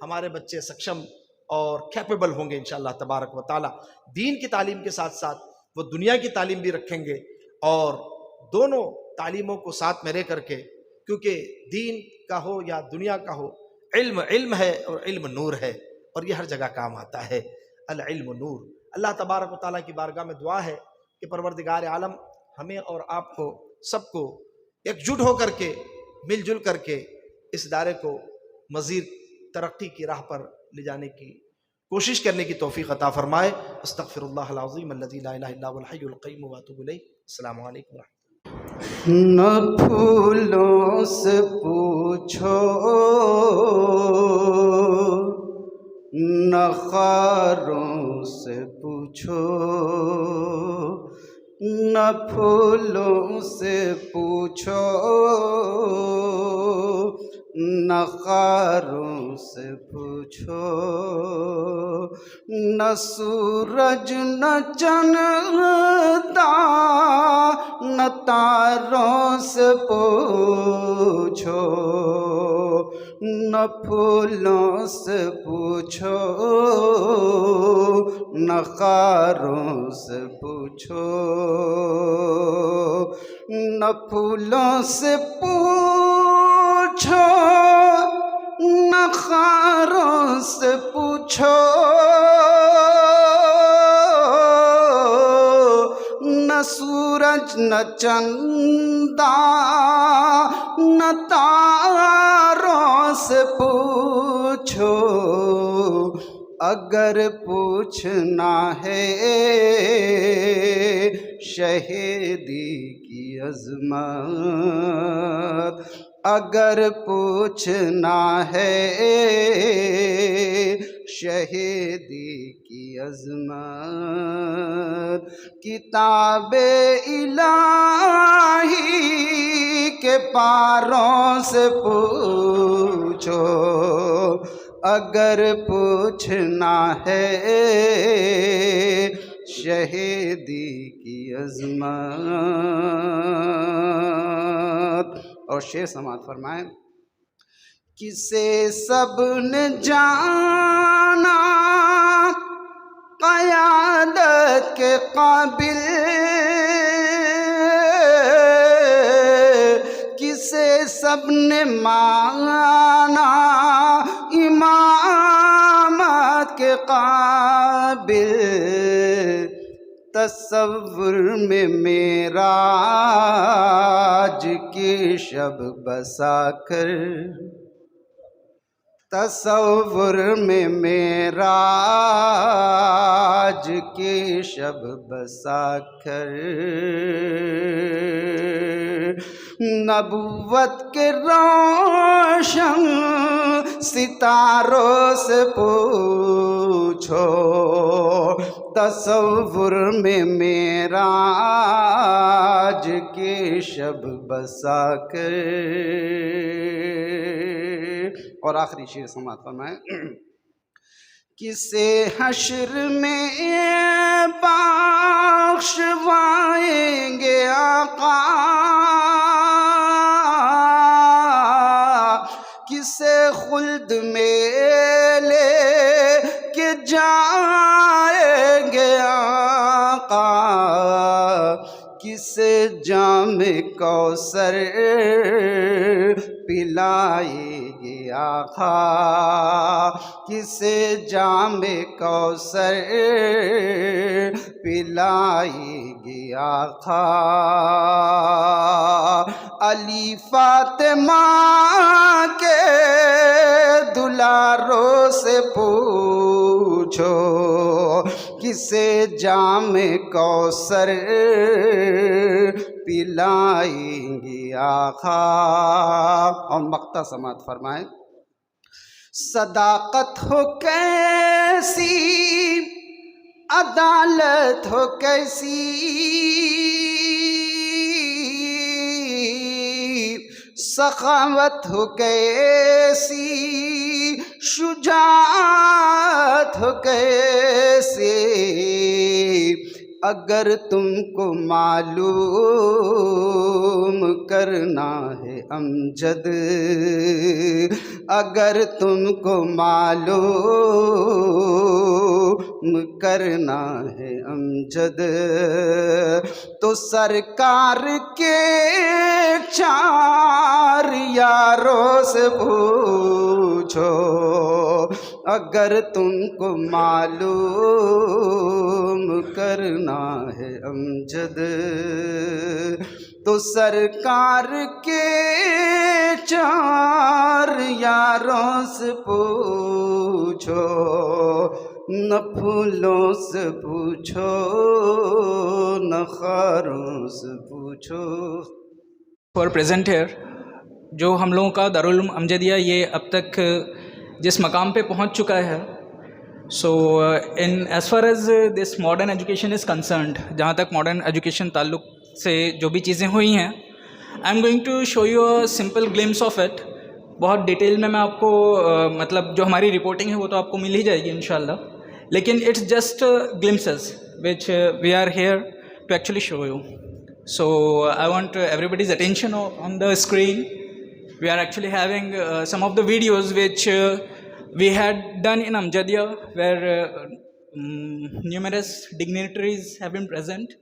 ہمارے بچے سکشم اور کیپیبل ہوں گے انشاءاللہ تبارک و تعالی. دین کی تعلیم کے ساتھ ساتھ وہ دنیا کی تعلیم بھی رکھیں گے، اور دونوں تعلیموں کو ساتھ میں رہ کر کے کیونکہ دین کا ہو یا دنیا کا ہو، علم علم ہے اور علم نور ہے، اور یہ ہر جگہ کام آتا ہے۔ العلم نور۔ اللہ تبارک و تعالیٰ کی بارگاہ میں دعا ہے کہ پروردگار عالم ہمیں اور آپ کو سب کو ایکجٹ ہو کر کے، مل جل کر کے اس ادارے کو مزید ترقی کی راہ پر لے جانے کی کوشش کرنے کی توفیق عطا فرمائے۔ استغفر اللہ العظیم الذی لا الہ الا هو الحی القیوم واتوب الیہ۔ السلام علیکم ورحمۃ اللہ۔ نہ پھولوں سے پوچھو نہ خاروں سے پوچھو، نہ پھولوں سے پوچھو نہ خاروں سے پوچھو، نہ سورج نہ چندہ نہ تاروں سے پوچھو، نہ پھولوں سے پوچھو نہ خاروں سے پوچھو، نہ پھولوں سے پوچھو نہ خاروں سے پوچھو، نہ سورج نہ چندہ نہ تاروں سے پوچھو، اگر پوچھنا ہے شہیدی کی عظمت، اگر پوچھنا ہے شہیدی کی عظمت، کتاب الہی کے پاروں سے پوچھو، اگر پوچھنا ہے شہیدی کی عظمت۔ اور شعر سماعت فرمائیں۔ کسے سب نے جانا قیادت کے قابل، کسے سب نے مانا امامت کے قابل، تصور میں معراج کی شب بسا کر، تصور میں معراج کی شب بسا کر، نبوت کے روشن ستاروں سے پوچھو، تصور میں معراج کی شب بسا کر۔ اور آخری شعر سماعت فرمائیں۔ کسے حشر میں بخشوائیں گے آقا، کسے خلد میں لے کے جائیں گے آقا، کسے جام کوثر پلائیں گے آقا، کسے جام کوثر پلائیں گے آقا، علی فاطمہ کے دلاروں سے پوچھو، کسے جام کوثر پلائیں گے آقا۔ اور مقطع سماعت فرمائیں۔ صداقت ہو کیسی، عدالت ہو کیسی، سخاوت ہو کیسی، شجاعت ہو کیسی، اگر تم کو معلوم کرنا ہے امجد، اگر تم کو معلوم کرنا ہے امجد، تو سرکار کے 4 یاروں سے پوچھو اگر تم کو معلوم کرنا ہے امجد تو سرکار کے 4 یاروں سے پوچھو، نہ پھولوں سے پوچھو نہ خاروں سے پوچھو. فار پریزنٹ ہیئر جو ہم لوگوں کا دارالعلوم امجدیہ یہ اب تک جس مقام پہ پہنچ چکا ہے، so in as far as this modern education is concerned, جہاں تک ماڈرن ایجوکیشن تعلق سے جو بھی چیزیں ہوئی ہیں، I am going to show you a simple glimpse of it. بہت ڈیٹیل میں آپ کو مطلب جو ہماری رپورٹنگ ہے وہ تو آپ کو مل ہی جائے گی انشاءاللہ، لیکن it's just glimpses which we are here to actually show you. So I want everybody's attention on the screen. We are actually having some of the videos which we had done in Amjadiya, where numerous dignitaries have been present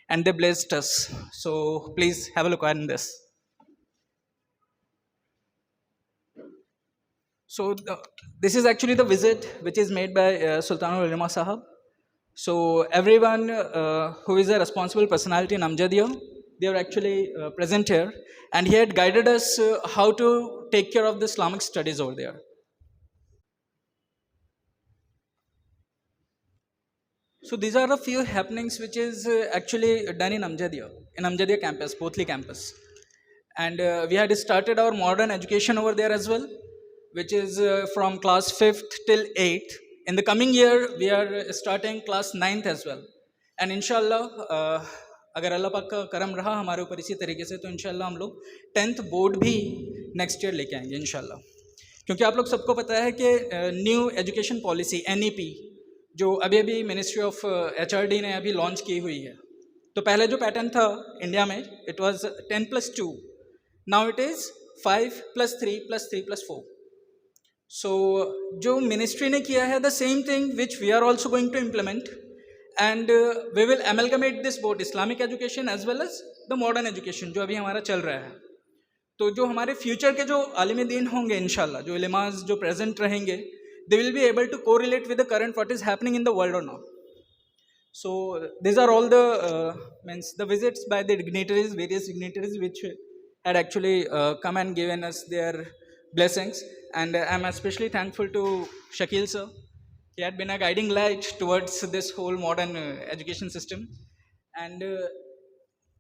and they blessed us. So please have a look at this. So this is actually the visit which is made by Sultanul Ulama Sahab. So everyone who is a responsible personality in Amjadiya, they are actually present here, and he had guided us how to take care of the Islamic studies over there. So these are a few happenings which is actually done in Amjadiya campus, Pothli campus. And we had started our modern education over there as well, which is from class 5th till 8th. In the coming year, we are starting class 9th as well. And inshallah, اگر اللہ پاک کا کرم رہا ہمارے اوپر اسی طریقے سے تو انشاءاللہ ہم لوگ 10th بورڈ بھی نیکسٹ ایئر لے کے آئیں گے انشاءاللہ. کیونکہ آپ لوگ سب کو پتہ ہے کہ نیو ایجوکیشن پالیسی NEP جو ابھی منسٹری آف HRD نے ابھی لانچ کی ہوئی ہے، تو پہلے جو پیٹرن تھا انڈیا میں it was 10+2، now it is 5+3+3+4. So جو منسٹری نے کیا ہے the same thing which we are also going to implement, and we will amalgamate this both Islamic education as well as the modern education جو ابھی ہمارا چل رہا ہے. تو جو ہمارے فیوچر کے جو عالم دین ہوں گے انشاءاللہ، جو علماء جو پریزنٹ رہیں گے، دے ول بی ایبل ٹو کو relate with the current what is happening in the world اور now. So these are all the the visits by the various dignitaries which had actually come and given us their blessings. And I'm especially thankful to Shakil sir. He had been a guiding light towards this whole modern education system. And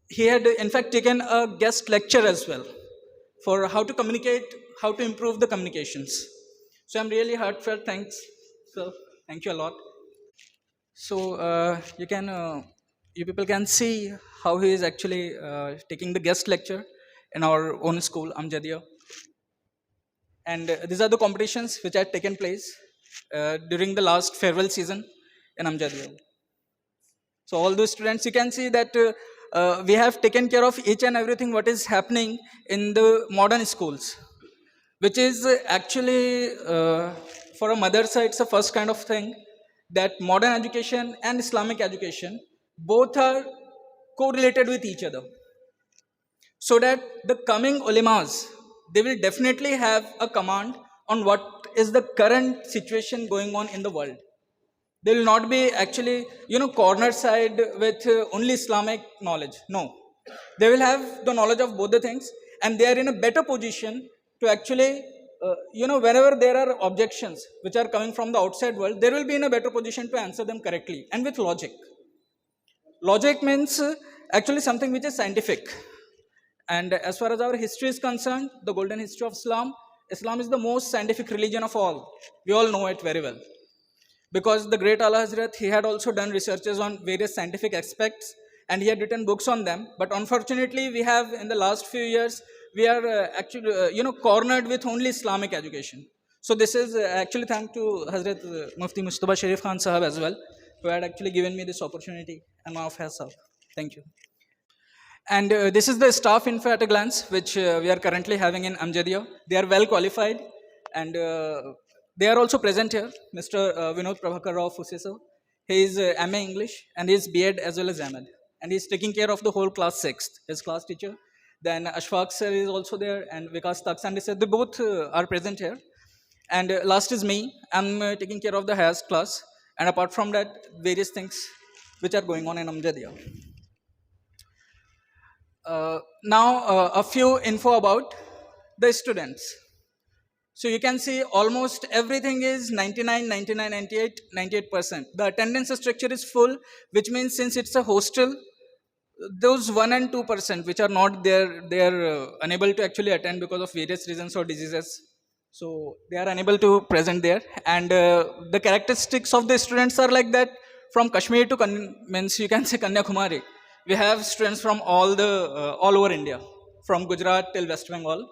he had in fact taken a guest lecture as well for how to communicate, how to improve the communications. So I'm really heartfelt thanks, sir. Thank you a lot. So you people can see how he is actually taking the guest lecture in our own school, Amjadiya. And these are the competitions which had taken place during the last farewell season in Amjadiya. So all those students, you can see that we have taken care of each and everything what is happening in the modern schools, which is actually for a mother's side, it's the first kind of thing that modern education and Islamic education both are correlated with each other, so that the coming ulemas, they will definitely have a command on what is the current situation going on in the world. They will not be actually, corner side with only Islamic knowledge. No, they will have the knowledge of both the things, and they are in a better position to actually whenever there are objections which are coming from the outside world, they will be in a better position to answer them correctly and with logic. Logic means actually something which is scientific. And as far as our history is concerned, the golden history of Islam is the most scientific religion of all. We all know it very well. Because the great Allah Hazrat, he had also done researches on various scientific aspects and he had written books on them. But unfortunately, we have in the last few years, we are actually, cornered with only Islamic education. So this is actually thanks to Hazrat Mufti Mujtaba Sharif Khan Sahab as well, who had actually given me this opportunity and my of herself. Thank you. And this is the staff info at a glance, which we are currently having in Amjadiya. They are well qualified, and they are also present here. Mr. Vinod Prabhakar Rao Fuse sir, he is MA English and he is B.Ed as well as M.Ed, and he is taking care of the whole class 6th, his class teacher. Then Ashfaq sir is also there, and Vikas Taksandi sir. They both are present here. And last is me. I'm taking care of the Hayas class. And apart from that, various things which are going on in Amjadiya. Now, a few info about the students. So you can see almost everything is 99, 99, 98, 98%. The attendance structure is full, which means since it's a hostel, those 1 and 2% which are not there, they are unable to actually attend because of various reasons or diseases. So they are unable to present there. And the characteristics of the students are like that. From Kashmir to means you can say Kanyakumari, we have students from all over India, from Gujarat till West Bengal.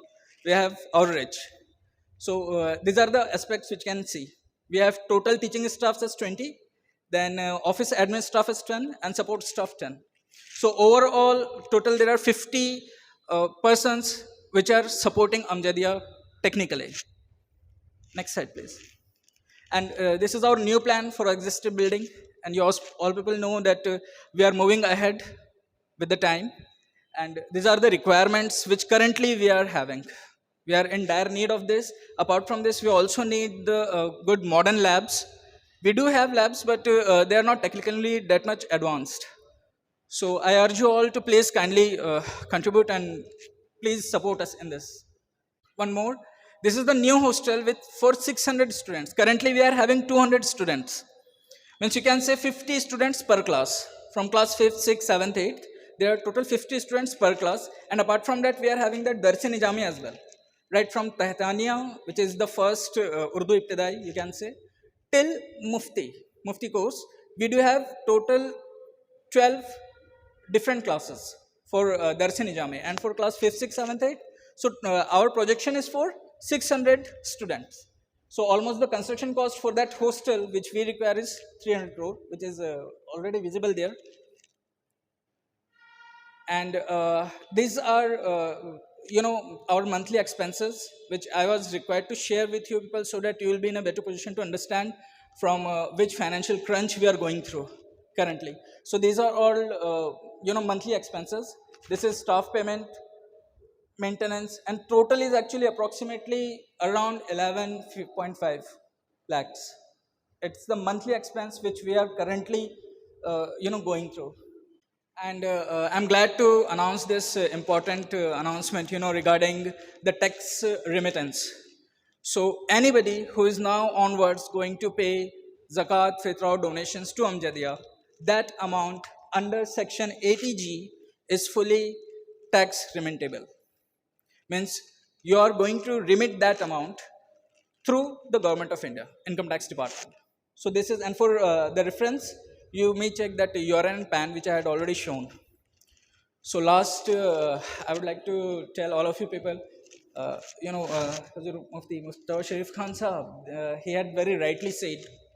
We have our range. So these are the aspects which you can see. We have total teaching staffs as 20, then office admin staff as 10, and support staff 10. So overall, total there are 50 persons which are supporting Amjadiya technically. Next slide, please. And this is our new plan for existing building. And you all people know that we are moving ahead with the time. And these are the requirements which currently we are having. We are in dire need of this. Apart from this, we also need the good modern labs. We do have labs, but they are not technically that much advanced. So I urge you all to please kindly contribute and please support us in this. One more. This is the new hostel for 600 students. Currently, we are having 200 students. Means you can say 50 students per class. From class 5th, 6th, 7th, 8th, there are total 50 students per class. And apart from that, we are having the Darsi-Nizami as well. Right from Tahtaniya, which is the first Urdu Ibtidai, you can say, till Mufti course. We do have total 12 different classes for Darsi-Nizami. And for class 5th, 6th, 7th, 8th, so our projection is for 600 students. So almost the construction cost for that hostel which we require is 300 crore, which is already visible there. And these are, our monthly expenses, which I was required to share with you people so that you will be in a better position to understand from which financial crunch we are going through currently. So these are all, monthly expenses. This is staff payment, maintenance, and total is actually approximately around 11.5 lakhs. It's the monthly expense which we are currently, going through. And I'm glad to announce this important announcement, regarding the tax remittance. So anybody who is now onwards going to pay zakat, fitra, donations to Amjadiya, that amount under section 80G is fully tax remittable. Means you are going to remit that amount through the Government of India, Income Tax Department. So this is, and for the reference, you may check that URN and PAN, which I had already shown. So last, I would like to tell all of you people, Hazur Mufti Mustafa Sharif Khan Sahab, he had very rightly said,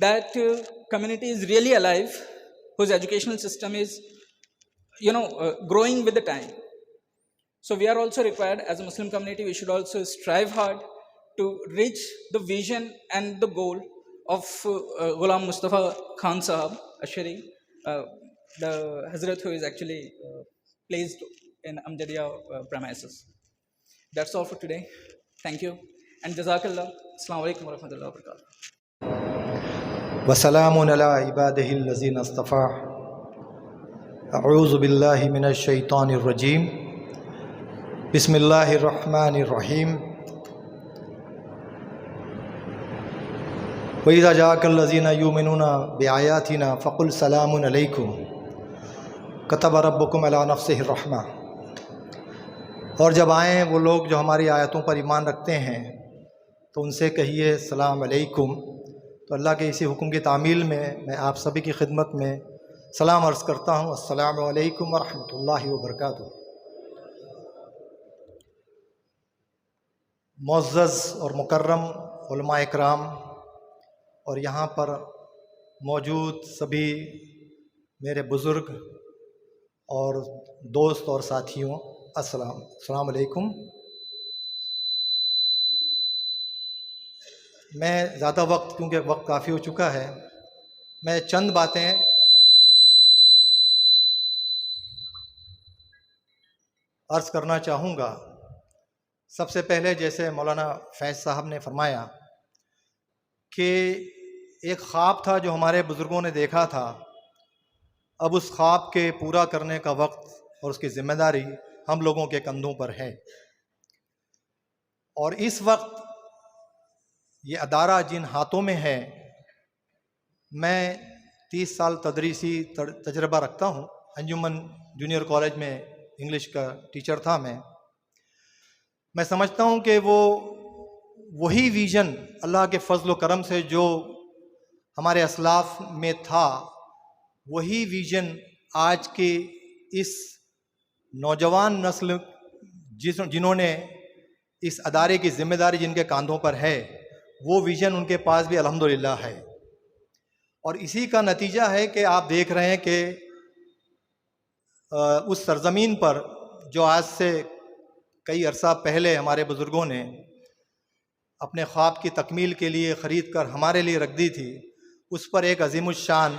That community is really alive, whose educational system is, growing with the time. So we are also required as a Muslim community, we should also strive hard to reach the vision and the goal of Ghulam Mustafa Khan Sahab Ashari, the Hazrat who is actually placed in Amjadiya premises. That's all for today. Thank you. And Jazakallah. Assalamu alaikum wa rahmatullahi wa barakatuh. وسلام على عباده الذين اصطفى أعوذ بالله من الشيطان الرجيم بسم الله الرحمن الرحيم وإذا جاءك الذين يؤمنون بآياتنا فقل سلام عليكم كتب ربكم على نفسه الرحمة. اور جب آئیں وہ لوگ جو ہماری آیتوں پر ایمان رکھتے ہیں تو ان سے کہیے السلام علیکم. تو اللہ کے اسی حکم کی تعمیل میں آپ سبھی کی خدمت میں سلام عرض کرتا ہوں. السلام علیکم ورحمۃ اللہ وبرکاتہ. معزز اور مکرم علماء اکرام اور یہاں پر موجود سبھی میرے بزرگ اور دوست اور ساتھیوں، السلام علیکم. میں زیادہ وقت، کیونکہ وقت کافی ہو چکا ہے، میں چند باتیں عرض کرنا چاہوں گا۔ سب سے پہلے جیسے مولانا فیض صاحب نے فرمایا کہ ایک خواب تھا جو ہمارے بزرگوں نے دیکھا تھا، اب اس خواب کے پورا کرنے کا وقت اور اس کی ذمہ داری ہم لوگوں کے کندھوں پر ہے۔ اور اس وقت یہ ادارہ جن ہاتھوں میں ہے، میں 30 سال تدریسی تجربہ رکھتا ہوں، انجمن جونیئر کالج میں انگلش کا ٹیچر تھا میں سمجھتا ہوں کہ وہی ویژن اللہ کے فضل و کرم سے جو ہمارے اسلاف میں تھا، وہی ویژن آج کے اس نوجوان نسل جنہوں نے اس ادارے کی ذمہ داری جن کے کاندھوں پر ہے، وہ ویژن ان کے پاس بھی الحمدللہ ہے۔ اور اسی کا نتیجہ ہے کہ آپ دیکھ رہے ہیں کہ اس سرزمین پر جو آج سے کئی عرصہ پہلے ہمارے بزرگوں نے اپنے خواب کی تکمیل کے لیے خرید کر ہمارے لیے رکھ دی تھی، اس پر ایک عظیم الشان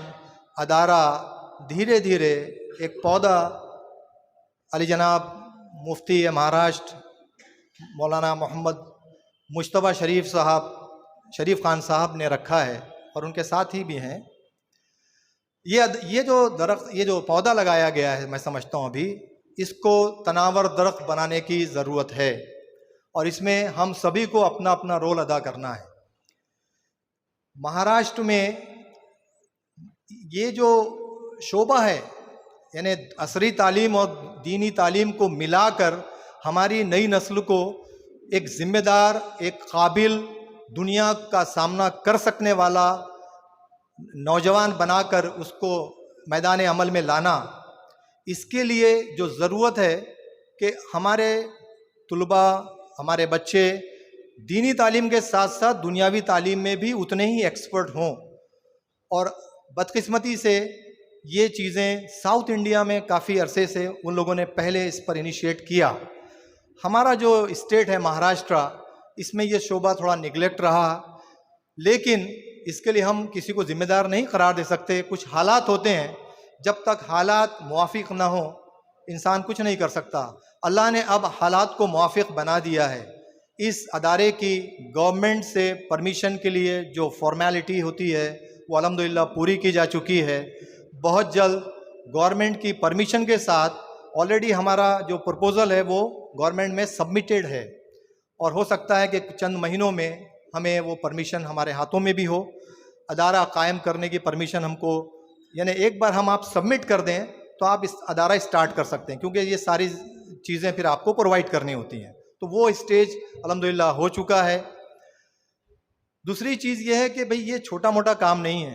ادارہ دھیرے دھیرے ایک پودا علی جناب مفتی مہاراشٹر مولانا محمد مجتبیٰ شریف خان صاحب نے رکھا ہے، اور ان کے ساتھ ہی بھی ہیں۔ یہ جو پودا لگایا گیا ہے، میں سمجھتا ہوں ابھی اس کو تناور درخت بنانے کی ضرورت ہے، اور اس میں ہم سبھی کو اپنا اپنا رول ادا کرنا ہے۔ مہاراشٹر میں یہ جو شعبہ ہے، یعنی عصری تعلیم اور دینی تعلیم کو ملا کر ہماری نئی نسل کو ایک ذمہ دار، ایک قابل، دنیا کا سامنا کر سکنے والا نوجوان بنا کر اس کو میدان عمل میں لانا، اس کے لیے جو ضرورت ہے کہ ہمارے طلباء، ہمارے بچے دینی تعلیم کے ساتھ ساتھ دنیاوی تعلیم میں بھی اتنے ہی ایکسپرٹ ہوں۔ اور بدقسمتی سے یہ چیزیں ساؤتھ انڈیا میں کافی عرصے سے ان لوگوں نے پہلے اس پر انیشیٹ کیا۔ ہمارا جو اسٹیٹ ہے مہاراشٹر، اس میں یہ شعبہ تھوڑا نگلیکٹ رہا، لیکن اس کے لیے ہم کسی کو ذمہ دار نہیں قرار دے سکتے۔ کچھ حالات ہوتے ہیں، جب تک حالات موافق نہ ہوں انسان کچھ نہیں کر سکتا۔ اللہ نے اب حالات کو موافق بنا دیا ہے۔ اس ادارے کی گورنمنٹ سے پرمیشن کے لیے جو فارمیلٹی ہوتی ہے وہ الحمدللہ پوری کی جا چکی ہے۔ بہت جلد گورنمنٹ کی پرمیشن کے ساتھ آلریڈی ہمارا جو پرپوزل ہے وہ گورنمنٹ میں سبمیٹڈ ہے، اور ہو سکتا ہے کہ چند مہینوں میں ہمیں وہ پرمیشن ہمارے ہاتھوں میں بھی ہو۔ ادارہ قائم کرنے کی پرمیشن ہم کو، یعنی ایک بار ہم آپ سبمٹ کر دیں تو آپ اس ادارہ اسٹارٹ کر سکتے ہیں، کیونکہ یہ ساری چیزیں پھر آپ کو پرووائڈ کرنی ہوتی ہیں۔ تو وہ اسٹیج الحمدللہ ہو چکا ہے۔ دوسری چیز یہ ہے کہ بھئی یہ چھوٹا موٹا کام نہیں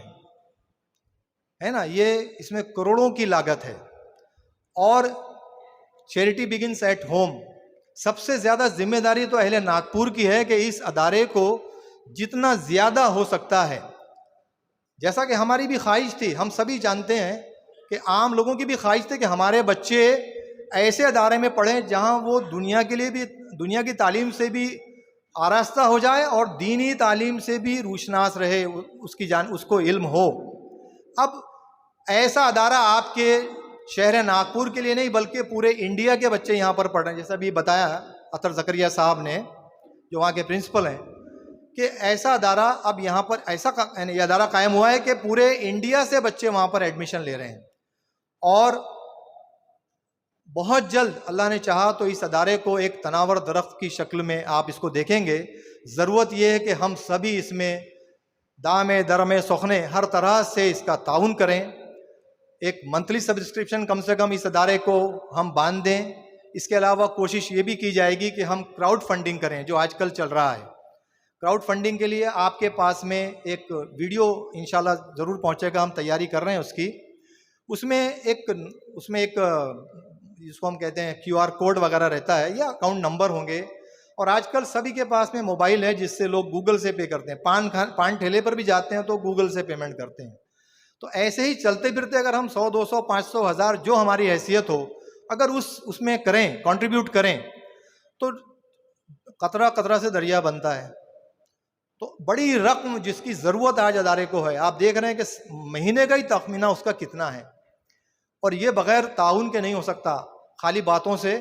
ہے نا، یہ اس میں کروڑوں کی لاگت ہے، اور چیریٹی بگنس ایٹ ہوم۔ سب سے زیادہ ذمہ داری تو اہل ناگپور کی ہے کہ اس ادارے کو جتنا زیادہ ہو سکتا ہے، جیسا کہ ہماری بھی خواہش تھی، ہم سبھی جانتے ہیں کہ عام لوگوں کی بھی خواہش تھی کہ ہمارے بچے ایسے ادارے میں پڑھیں جہاں وہ دنیا کے لیے بھی، دنیا کی تعلیم سے بھی آراستہ ہو جائے اور دینی تعلیم سے بھی روشناس رہے، اس کو علم ہو۔ اب ایسا ادارہ آپ کے شہر ناگپور کے لیے نہیں بلکہ پورے انڈیا کے بچے یہاں پر پڑھ رہے ہیں، جیسا بھی بتایا اطہر زکریا صاحب نے جو وہاں کے پرنسپل ہیں، کہ ایسا ادارہ اب یہاں پر یہ ادارہ قائم ہوا ہے کہ پورے انڈیا سے بچے وہاں پر ایڈمیشن لے رہے ہیں، اور بہت جلد اللہ نے چاہا تو اس ادارے کو ایک تناور درخت کی شکل میں آپ اس کو دیکھیں گے۔ ضرورت یہ ہے کہ ہم سبھی اس میں دامے درمے سخنے ہر طرح سے اس کا تعاون کریں۔ ایک منتھلی سبسکرپشن کم سے کم اس ادارے کو ہم باندھ دیں۔ اس کے علاوہ کوشش یہ بھی کی جائے گی کہ ہم کراؤڈ فنڈنگ کریں، جو آج کل چل رہا ہے۔ کراؤڈ فنڈنگ کے لیے آپ کے پاس میں ایک ویڈیو انشاءاللہ ضرور پہنچے گا، ہم تیاری کر رہے ہیں اس کی۔ اس میں ایک جس کو ہم کہتے ہیں QR کوڈ وغیرہ رہتا ہے، یا اکاؤنٹ نمبر ہوں گے، اور آج کل سبھی کے پاس میں موبائل ہے جس سے لوگ گوگل سے پے کرتے ہیں۔ پان ٹھیلے پر بھی جاتے ہیں تو گوگل سے پیمنٹ کرتے ہیں۔ تو ایسے ہی چلتے پھرتے اگر ہم 100 200 500 1000 جو ہماری حیثیت ہو، اگر اس میں کریں، کنٹریبیوٹ کریں، تو قطرہ قطرہ سے دریا بنتا ہے۔ تو بڑی رقم جس کی ضرورت آج ادارے کو ہے، آپ دیکھ رہے ہیں کہ مہینے کا ہی تخمینہ اس کا کتنا ہے، اور یہ بغیر تعاون کے نہیں ہو سکتا، خالی باتوں سے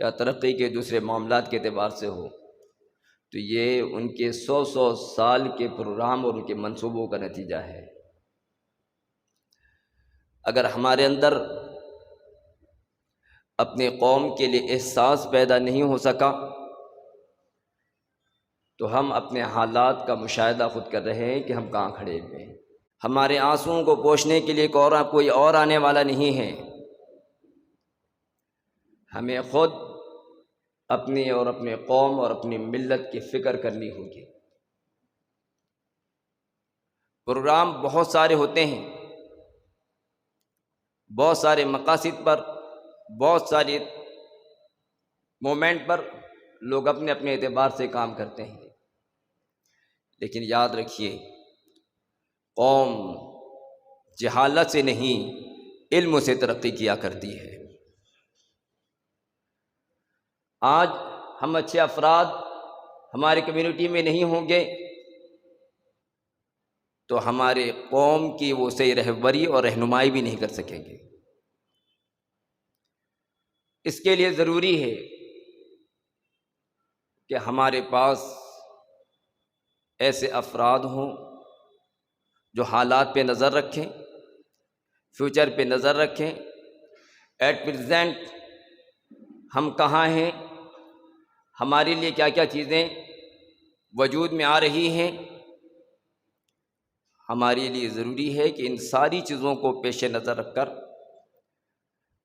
یا ترقی کے دوسرے معاملات کے اعتبار سے ہو، تو یہ ان کے 100 سال کے پروگرام اور ان کے منصوبوں کا نتیجہ ہے۔ اگر ہمارے اندر اپنے قوم کے لیے احساس پیدا نہیں ہو سکا تو ہم اپنے حالات کا مشاہدہ خود کر رہے ہیں کہ ہم کہاں کھڑے ہوئے ہیں۔ ہمارے آنسوؤں کو پوچھنے کے لیے کوئی اور آنے والا نہیں ہے، ہمیں خود اپنی اور اپنے قوم اور اپنی ملت کی فکر کرنی ہوگی۔ پروگرام بہت سارے ہوتے ہیں، بہت سارے مقاصد پر، بہت سارے مومنٹ پر لوگ اپنے اپنے اعتبار سے کام کرتے ہیں، لیکن یاد رکھیے قوم جہالت سے نہیں علم سے ترقی کیا کرتی ہے۔ آج ہم اچھے افراد ہماری کمیونٹی میں نہیں ہوں گے تو ہمارے قوم کی وہ صحیح رہبری اور رہنمائی بھی نہیں کر سکیں گے۔ اس کے لیے ضروری ہے کہ ہمارے پاس ایسے افراد ہوں جو حالات پہ نظر رکھیں، فیوچر پہ نظر رکھیں، ایٹ پریزنٹ ہم کہاں ہیں، ہمارے لیے کیا کیا چیزیں وجود میں آ رہی ہیں۔ ہمارے لیے ضروری ہے کہ ان ساری چیزوں کو پیش نظر رکھ کر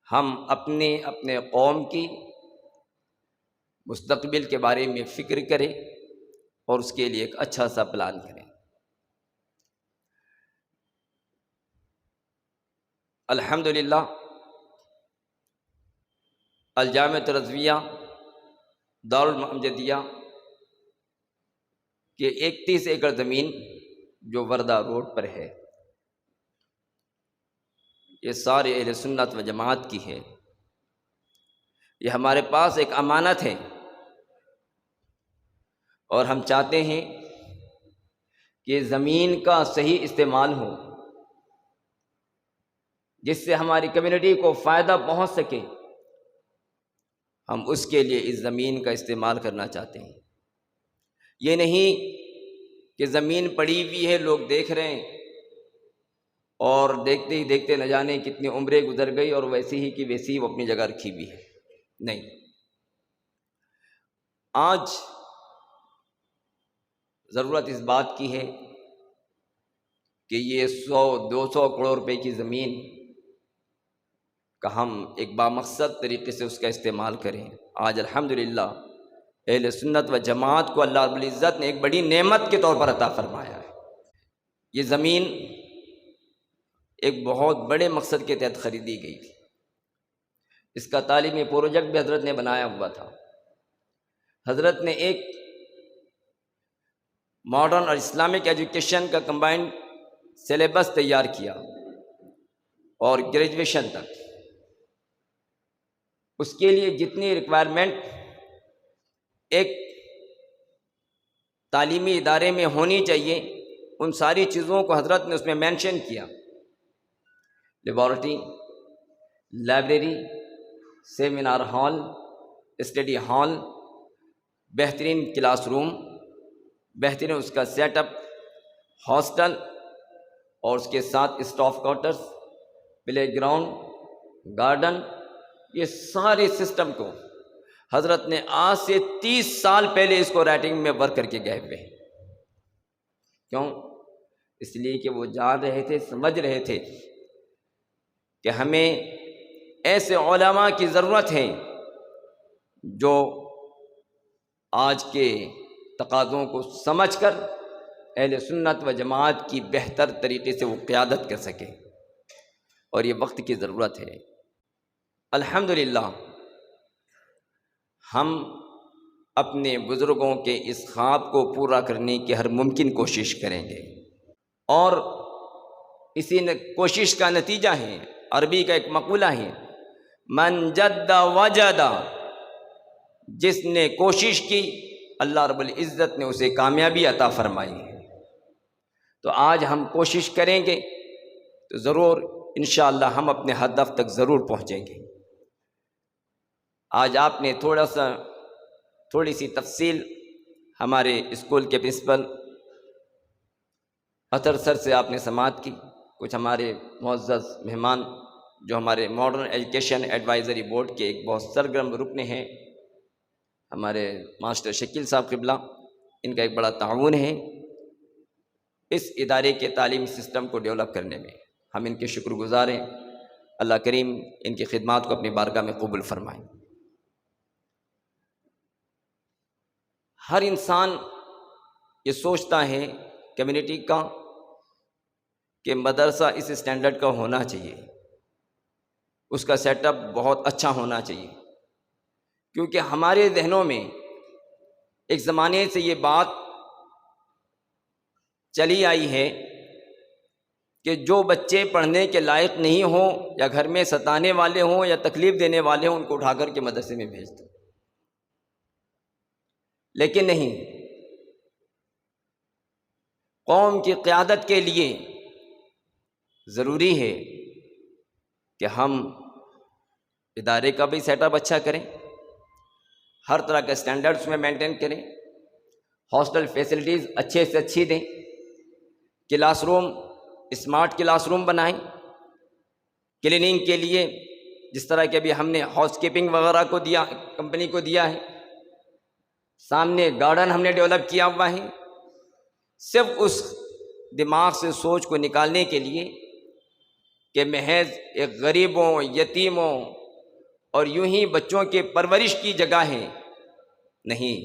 ہم اپنے قوم کی مستقبل کے بارے میں فکر کریں اور اس کے لیے ایک اچھا سا پلان کریں۔ الحمدللہ الجامعۃ الرضویہ دارالمعمدیہ کے 31 ایکڑ زمین جو وردہ روڈ پر ہے، یہ سارے اہل سنت و جماعت کی ہے۔ یہ ہمارے پاس ایک امانت ہے اور ہم چاہتے ہیں کہ زمین کا صحیح استعمال ہو جس سے ہماری کمیونٹی کو فائدہ پہنچ سکے۔ ہم اس کے لیے اس زمین کا استعمال کرنا چاہتے ہیں۔ یہ نہیں کہ زمین پڑی ہوئی ہے، لوگ دیکھ رہے ہیں اور دیکھتے ہی دیکھتے نہ جانے کتنی عمریں گزر گئی اور ویسی ہی کی ویسی وہ اپنی جگہ رکھی ہوئی ہے۔ نہیں، آج ضرورت اس بات کی ہے کہ یہ 100-200 کروڑ روپے کی زمین کا ہم ایک بامقصد طریقے سے اس کا استعمال کریں۔ آج الحمدللہ اہل سنت و جماعت کو اللہ رب العزت نے ایک بڑی نعمت کے طور پر عطا فرمایا ہے۔ یہ زمین ایک بہت بڑے مقصد کے تحت خریدی گئی تھی۔ اس کا تعلیمی پروجیکٹ بھی حضرت نے بنایا ہوا تھا۔ حضرت نے ایک ماڈرن اور اسلامک ایجوکیشن کا کمبائنڈ سلیبس تیار کیا اور گریجویشن تک اس کے لیے جتنی ریکوائرمنٹ ایک تعلیمی ادارے میں ہونی چاہیے ان ساری چیزوں کو حضرت نے اس میں مینشن کیا۔ Laboratory, library, seminar hall, study hall, بہترین کلاس روم، بہترین اس کا سیٹ اپ، ہاسٹل اور اس کے ساتھ staff quarters, play ground, garden, یہ سارے سسٹم کو حضرت نے آج سے 30 سال پہلے اس کو رائٹنگ میں ورک کر کے گئے ہوئے ہیں۔ کیوں؟ اس لیے کہ وہ جان رہے تھے، سمجھ رہے تھے کہ ہمیں ایسے علماء کی ضرورت ہے جو آج کے تقاضوں کو سمجھ کر اہل سنت و جماعت کی بہتر طریقے سے وہ قیادت کر سکے، اور یہ وقت کی ضرورت ہے۔ الحمدللہ ہم اپنے بزرگوں کے اس خواب کو پورا کرنے کی ہر ممکن کوشش کریں گے، اور اسی کوشش کا نتیجہ ہے، عربی کا ایک مقولہ ہے، من جد وجد، جس نے کوشش کی اللہ رب العزت نے اسے کامیابی عطا فرمائی ہے۔ تو آج ہم کوشش کریں گے تو ضرور انشاءاللہ ہم اپنے ہدف تک ضرور پہنچیں گے۔ آج آپ نے تھوڑی سی تفصیل ہمارے اسکول کے پرنسپل اطہر سر سے آپ نے سماعت کی. کچھ ہمارے معزز مہمان جو ہمارے ماڈرن ایجوکیشن ایڈوائزری بورڈ کے ایک بہت سرگرم رکن ہیں، ہمارے ماسٹر شکیل صاحب قبلہ، ان کا ایک بڑا تعاون ہے اس ادارے کے تعلیمی سسٹم کو ڈیولپ کرنے میں. ہم ان کے شکر گزار ہیں. اللہ کریم ان کی خدمات کو اپنی بارگاہ میں قبول فرمائیں. ہر انسان یہ سوچتا ہے کمیونٹی کا کہ مدرسہ اس اسٹینڈرڈ کا ہونا چاہیے، اس کا سیٹ اپ بہت اچھا ہونا چاہیے، کیونکہ ہمارے ذہنوں میں ایک زمانے سے یہ بات چلی آئی ہے کہ جو بچے پڑھنے کے لائق نہیں ہوں یا گھر میں ستانے والے ہوں یا تکلیف دینے والے ہوں، ان کو اٹھا کر کے مدرسے میں بھیج دو. لیکن نہیں، قوم کی قیادت کے لیے ضروری ہے کہ ہم ادارے کا بھی سیٹ اپ اچھا کریں، ہر طرح کے اسٹینڈرڈس میں مینٹین کریں، ہاسٹل فیسلٹیز اچھے سے اچھی دیں، class room smart class room بنائیں، کلیننگ کے لیے جس طرح کہ ابھی ہم نے ہاؤس کیپنگ وغیرہ کو دیا، کمپنی کو دیا ہے، سامنے گارڈن ہم نے ڈیولپ کیا ہوا ہے، صرف اس دماغ سے سوچ کو نکالنے کے لیے کہ محض ایک غریبوں، یتیموں اور یوں ہی بچوں کے پرورش کی جگہ ہے. نہیں،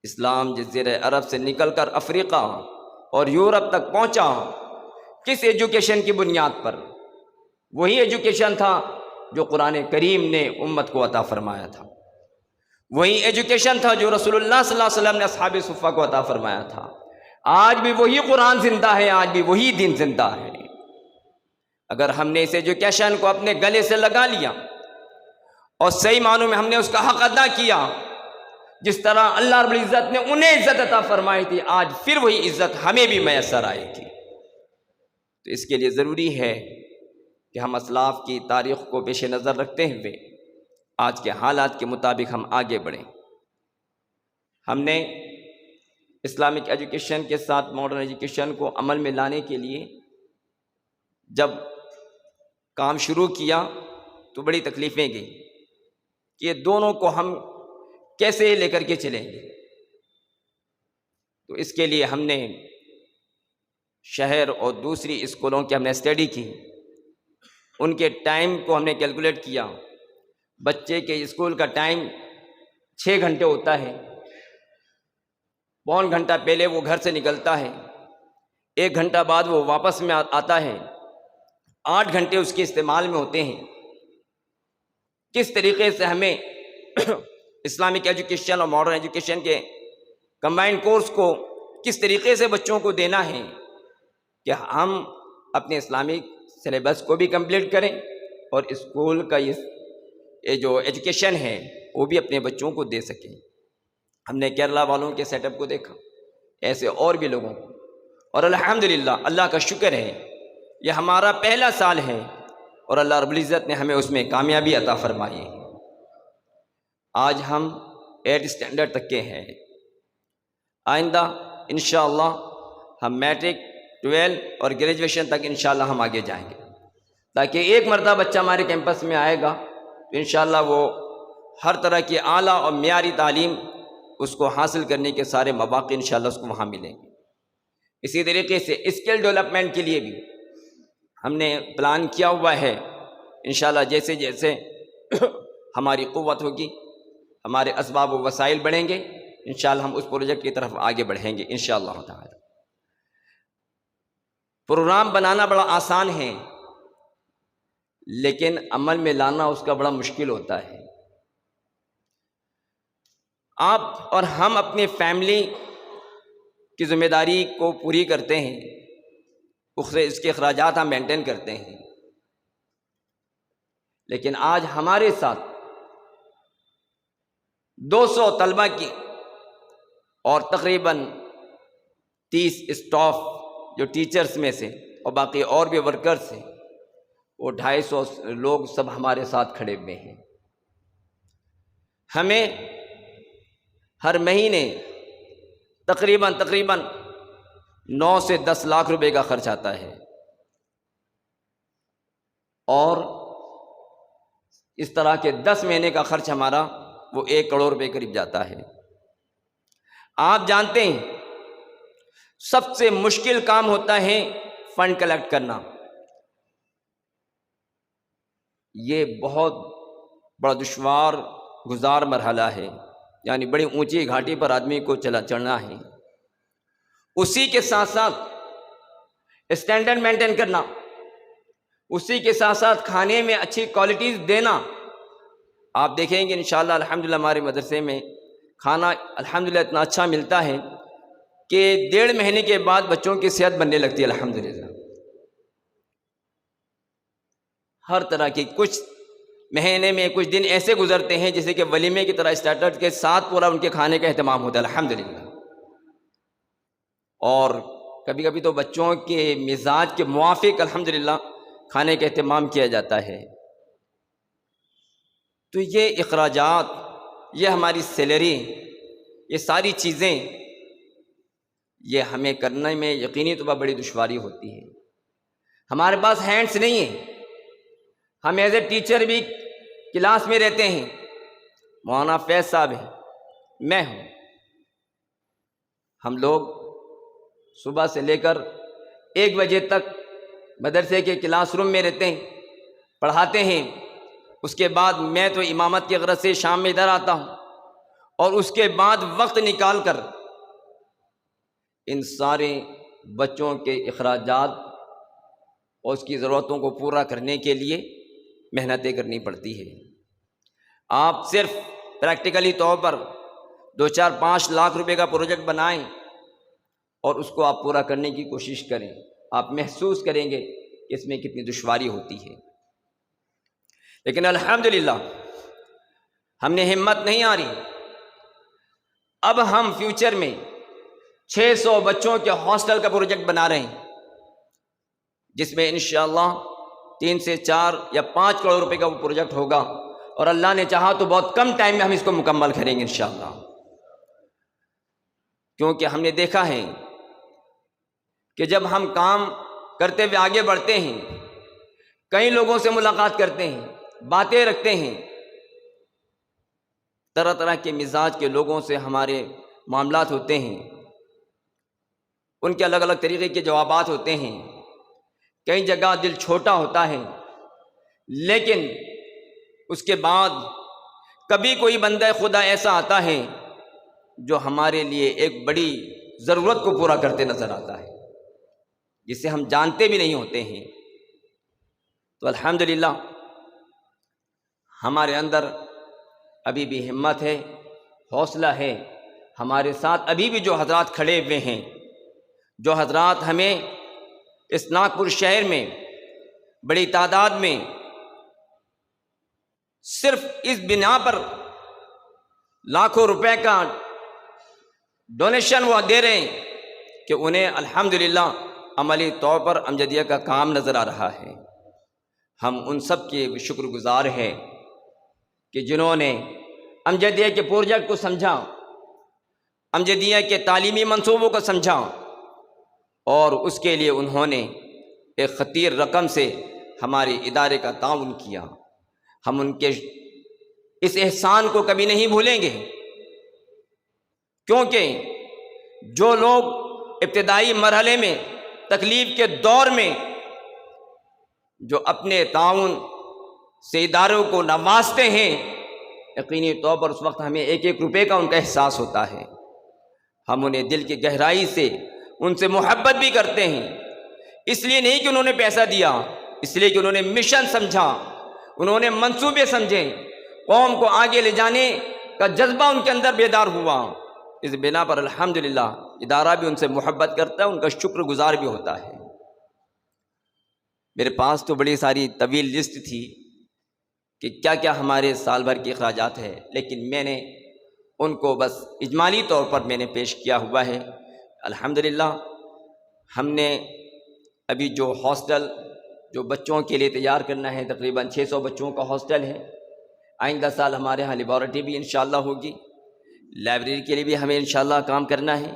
اسلام جزیرہ عرب سے نکل کر افریقہ اور یورپ تک پہنچا کس ایجوکیشن کی بنیاد پر؟ وہی ایجوکیشن تھا جو قرآن کریم نے امت کو عطا فرمایا تھا، وہی ایجوکیشن تھا جو رسول اللہ صلی اللہ علیہ وسلم نے اصحاب صفہ کو عطا فرمایا تھا. آج بھی وہی قرآن زندہ ہے، آج بھی وہی دین زندہ ہے. اگر ہم نے اس ایجوکیشن کو اپنے گلے سے لگا لیا اور صحیح معنوں میں ہم نے اس کا حق ادا کیا، جس طرح اللہ رب العزت نے انہیں عزت عطا فرمائی تھی، آج پھر وہی عزت ہمیں بھی میسر آئے گی. تو اس کے لیے ضروری ہے کہ ہم اسلاف کی تاریخ کو پیش نظر رکھتے ہوئے آج کے حالات کے مطابق ہم آگے بڑھیں. ہم نے اسلامک ایجوکیشن کے ساتھ ماڈرن ایجوکیشن کو عمل میں لانے کے لیے جب کام شروع کیا تو بڑی تکلیفیں گئیں کہ یہ دونوں کو ہم کیسے لے کر کے چلیں گے. تو اس کے لیے ہم نے شہر اور دوسری اسکولوں کی ہم نے اسٹڈی کی، ان کے ٹائم کو ہم نے کیلکولیٹ کیا. بچے کے اسکول کا ٹائم 6 گھنٹے ہوتا ہے، پون گھنٹہ پہلے وہ گھر سے نکلتا ہے، 1 گھنٹہ بعد وہ واپس میں آتا ہے، 8 گھنٹے اس کے استعمال میں ہوتے ہیں. کس طریقے سے ہمیں اسلامک ایجوکیشن اور ماڈرن ایجوکیشن کے کمبائنڈ کورس کو کس طریقے سے بچوں کو دینا ہے کہ ہم اپنے اسلامک سلیبس کو بھی کمپلیٹ کریں اور اسکول کا یہ جو ایجوکیشن ہے وہ بھی اپنے بچوں کو دے سکیں. ہم نے کیرلا والوں کے سیٹ اپ کو دیکھا، ایسے اور بھی لوگوں کو، اور الحمدللہ اللہ کا شکر ہے یہ ہمارا پہلا سال ہے اور اللہ رب العزت نے ہمیں اس میں کامیابی عطا فرمائی ہے. آج ہم 8 اسٹینڈرڈ تک کے ہیں، آئندہ انشاءاللہ ہم میٹرک، 12 اور گریجویشن تک انشاءاللہ ہم آگے جائیں گے، تاکہ ایک مرتبہ بچہ ہمارے کیمپس میں آئے گا تو انشاءاللہ وہ ہر طرح کی اعلیٰ اور معیاری تعلیم اس کو حاصل کرنے کے سارے مواقع انشاءاللہ اس کو وہاں ملیں گے. اسی طریقے سے اسکل ڈیولپمنٹ کے لیے بھی ہم نے پلان کیا ہوا ہے. انشاءاللہ جیسے جیسے ہماری قوت ہوگی، ہمارے اسباب و وسائل بڑھیں گے، انشاءاللہ ہم اس پروجیکٹ کی طرف آگے بڑھیں گے انشاءاللہ تعالی. پروگرام بنانا بڑا آسان ہے لیکن عمل میں لانا اس کا بڑا مشکل ہوتا ہے. آپ اور ہم اپنی فیملی کی ذمہ داری کو پوری کرتے ہیں، اس کے اخراجات ہم مینٹین کرتے ہیں، لیکن آج ہمارے ساتھ 200 طلبہ کی اور تقریباً 30 اسٹاف جو ٹیچرز میں سے اور باقی اور بھی ورکرز ہیں، وہ 250 لوگ سب ہمارے ساتھ کھڑے ہوئے ہیں. ہمیں ہر مہینے تقریباً 9 سے 10 لاکھ روپے کا خرچ آتا ہے، اور اس طرح کے 10 مہینے کا خرچ ہمارا وہ 1 کروڑ روپے قریب جاتا ہے. آپ جانتے ہیں سب سے مشکل کام ہوتا ہے فنڈ کلیکٹ کرنا. یہ بہت بڑا دشوار گزار مرحلہ ہے، یعنی بڑی اونچی گھاٹی پر آدمی کو چڑھنا ہے. اسی کے ساتھ ساتھ اسٹینڈرڈ مینٹین کرنا، اسی کے ساتھ ساتھ کھانے میں اچھی کوالٹیز دینا. آپ دیکھیں گے انشاءاللہ الحمدللہ ہمارے مدرسے میں کھانا الحمدللہ اتنا اچھا ملتا ہے کہ 1.5 مہینے کے بعد بچوں کی صحت بننے لگتی ہے الحمدللہ. ہر طرح کی کچھ مہینے میں کچھ دن ایسے گزرتے ہیں جیسے کہ ولیمے کی طرح اسٹارٹر کے ساتھ پورا ان کے کھانے کا اہتمام ہوتا ہے الحمدللہ. اور کبھی کبھی تو بچوں کے مزاج کے موافق الحمدللہ کھانے کا اہتمام کیا جاتا ہے. تو یہ اخراجات، یہ ہماری سیلری، یہ ساری چیزیں یہ ہمیں کرنے میں یقینی طور پر بڑی دشواری ہوتی ہے. ہمارے پاس ہینڈس نہیں ہیں. ہم ایز اے ٹیچر بھی کلاس میں رہتے ہیں، مولانا فیض صاحب ہیں، میں ہوں. ہم لوگ صبح سے لے کر 1 بجے تک مدرسے کے کلاس روم میں رہتے ہیں، پڑھاتے ہیں. اس کے بعد میں تو امامت کی غرض سے شام میں ادھر آتا ہوں، اور اس کے بعد وقت نکال کر ان سارے بچوں کے اخراجات اور اس کی ضرورتوں کو پورا کرنے کے لیے محنتیں کرنی پڑتی ہے. آپ صرف پریکٹیکلی طور پر 2-4-5 لاکھ روپے کا پروجیکٹ بنائیں اور اس کو آپ پورا کرنے کی کوشش کریں، آپ محسوس کریں گے کہ اس میں کتنی دشواری ہوتی ہے. لیکن الحمدللہ ہم نے ہمت نہیں ہاری. اب ہم فیوچر میں 600 بچوں کے ہاسٹل کا پروجیکٹ بنا رہے ہیں، جس میں انشاءاللہ 3 سے 4 یا 5 کروڑ روپے کا وہ پروجیکٹ ہوگا، اور اللہ نے چاہا تو بہت کم ٹائم میں ہم اس کو مکمل کریں گے انشاءاللہ. کیونکہ ہم نے دیکھا ہے کہ جب ہم کام کرتے ہوئے آگے بڑھتے ہیں، کئی لوگوں سے ملاقات کرتے ہیں، باتیں رکھتے ہیں، طرح طرح کے مزاج کے لوگوں سے ہمارے معاملات ہوتے ہیں، ان کے الگ الگ طریقے کے جوابات ہوتے ہیں. کئی جگہ دل چھوٹا ہوتا ہے، لیکن اس کے بعد کبھی کوئی بندہ خدا ایسا آتا ہے جو ہمارے لیے ایک بڑی ضرورت کو پورا کرتے نظر آتا ہے، جسے ہم جانتے بھی نہیں ہوتے ہیں. تو الحمدللہ ہمارے اندر ابھی بھی ہمت ہے، حوصلہ ہے. ہمارے ساتھ ابھی بھی جو حضرات کھڑے ہوئے ہیں، جو حضرات ہمیں اس ناگپور شہر میں بڑی تعداد میں صرف اس بنا پر لاکھوں روپے کا ڈونیشن وہ دے رہے ہیں کہ انہیں الحمدللہ عملی طور پر امجدیہ کا کام نظر آ رہا ہے. ہم ان سب کے شکر گزار ہیں کہ جنہوں نے امجدیہ کے پروجیکٹ کو سمجھا، امجدیہ کے تعلیمی منصوبوں کو سمجھا، اور اس کے لیے انہوں نے ایک خطیر رقم سے ہمارے ادارے کا تعاون کیا. ہم ان کے اس احسان کو کبھی نہیں بھولیں گے، کیونکہ جو لوگ ابتدائی مرحلے میں تکلیف کے دور میں جو اپنے تعاون سے اداروں کو نوازتے ہیں، یقینی طور پر اس وقت ہمیں 1-1 روپے کا ان کا احساس ہوتا ہے. ہم انہیں دل کی گہرائی سے ان سے محبت بھی کرتے ہیں، اس لیے نہیں کہ انہوں نے پیسہ دیا، اس لیے کہ انہوں نے مشن سمجھا، انہوں نے منصوبے سمجھے، قوم کو آگے لے جانے کا جذبہ ان کے اندر بیدار ہوا. اس بنا پر الحمدللہ ادارہ بھی ان سے محبت کرتا ہے، ان کا شکر گزار بھی ہوتا ہے. میرے پاس تو بڑی ساری طویل لسٹ تھی کہ کیا کیا ہمارے سال بھر کے اخراجات ہیں، لیکن میں نے ان کو بس اجمالی طور پر میں نے پیش کیا ہوا ہے. الحمدللہ ہم نے ابھی جو ہاسٹل جو بچوں کے لیے تیار کرنا ہے، تقریباً 600 بچوں کا ہاسٹل ہے۔ آئندہ سال ہمارے ہاں لیبارٹری بھی انشاءاللہ ہوگی، لائبریری کے لیے بھی ہمیں انشاءاللہ کام کرنا ہے۔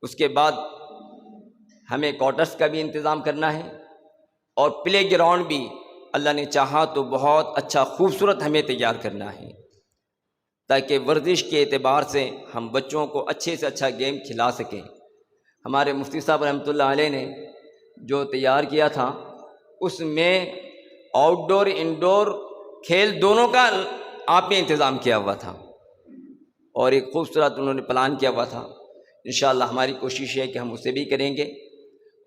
اس کے بعد ہمیں کوارٹرز کا بھی انتظام کرنا ہے، اور پلے گراؤنڈ بھی اللہ نے چاہا تو بہت اچھا خوبصورت ہمیں تیار کرنا ہے، تاکہ ورزش کے اعتبار سے ہم بچوں کو اچھے سے اچھا گیم کھلا سکیں۔ ہمارے مفتی صاحب رحمۃ اللہ علیہ نے جو تیار کیا تھا اس میں آؤٹ ڈور انڈور کھیل دونوں کا آپ نے انتظام کیا ہوا تھا، اور ایک خوبصورت انہوں نے پلان کیا ہوا تھا۔ انشاءاللہ ہماری کوشش ہے کہ ہم اسے بھی کریں گے،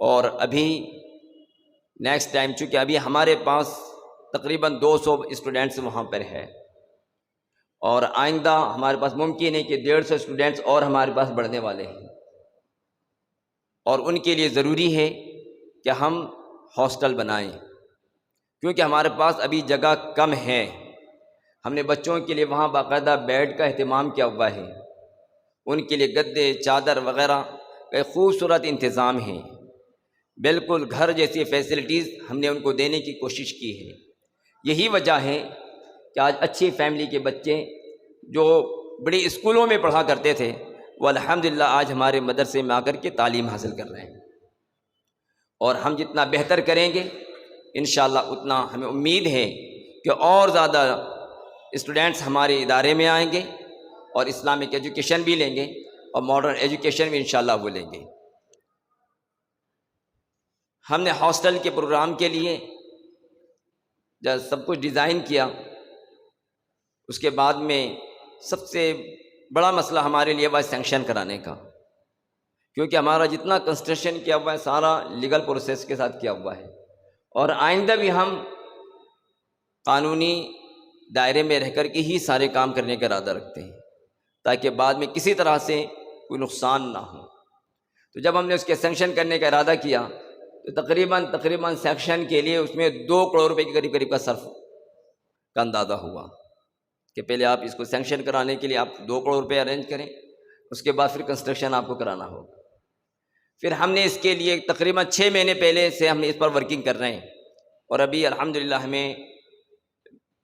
اور ابھی نیکسٹ ٹائم چونکہ ابھی ہمارے پاس تقریباً 200 اسٹوڈنٹس وہاں پر ہے، اور آئندہ ہمارے پاس ممکن ہے کہ 150 اسٹوڈنٹس اور ہمارے پاس بڑھنے والے ہیں، اور ان کے لیے ضروری ہے کہ ہم ہاسٹل بنائیں، کیونکہ ہمارے پاس ابھی جگہ کم ہے۔ ہم نے بچوں کے لیے وہاں باقاعدہ بیڈ کا اہتمام کیا ہوا ہے، ان کے لیے گدے چادر وغیرہ کا ایک خوبصورت انتظام ہے، بالکل گھر جیسی فیسلٹیز ہم نے ان کو دینے کی کوشش کی ہے۔ یہی وجہ ہے کہ آج اچھی فیملی کے بچے جو بڑی اسکولوں میں پڑھا کرتے تھے وہ الحمدللہ آج ہمارے مدرسے میں آ کر کے تعلیم حاصل کر رہے ہیں، اور ہم جتنا بہتر کریں گے انشاءاللہ اتنا ہمیں امید ہے کہ اور زیادہ اسٹوڈنٹس ہمارے ادارے میں آئیں گے، اور اسلامک ایجوکیشن بھی لیں گے، اور ماڈرن ایجوکیشن بھی انشاءاللہ وہ لیں گے۔ ہم نے ہاسٹل کے پروگرام کے لیے جب سب کچھ ڈیزائن کیا، اس کے بعد میں سب سے بڑا مسئلہ ہمارے لیے وہ سینکشن کرانے کا، کیونکہ ہمارا جتنا کنسٹرکشن کیا ہوا ہے سارا لیگل پروسیس کے ساتھ کیا ہوا ہے، اور آئندہ بھی ہم قانونی دائرے میں رہ کر کے ہی سارے کام کرنے کا ارادہ رکھتے ہیں، تاکہ بعد میں کسی طرح سے کوئی نقصان نہ ہو۔ تو جب ہم نے اس کے سینکشن کرنے کا ارادہ کیا تو تقریباً سیکشن کے لیے اس میں 2 کروڑ روپے کے قریب کا صرف کا اندازہ ہوا، کہ پہلے آپ اس کو سینکشن کرانے کے لیے آپ 2 کروڑ روپے ارینج کریں، اس کے بعد پھر کنسٹرکشن آپ کو کرانا ہوگا۔ پھر ہم نے اس کے لیے تقریباً 6 مہینے پہلے سے ہم نے اس پر ورکنگ کر رہے ہیں، اور ابھی الحمدللہ ہمیں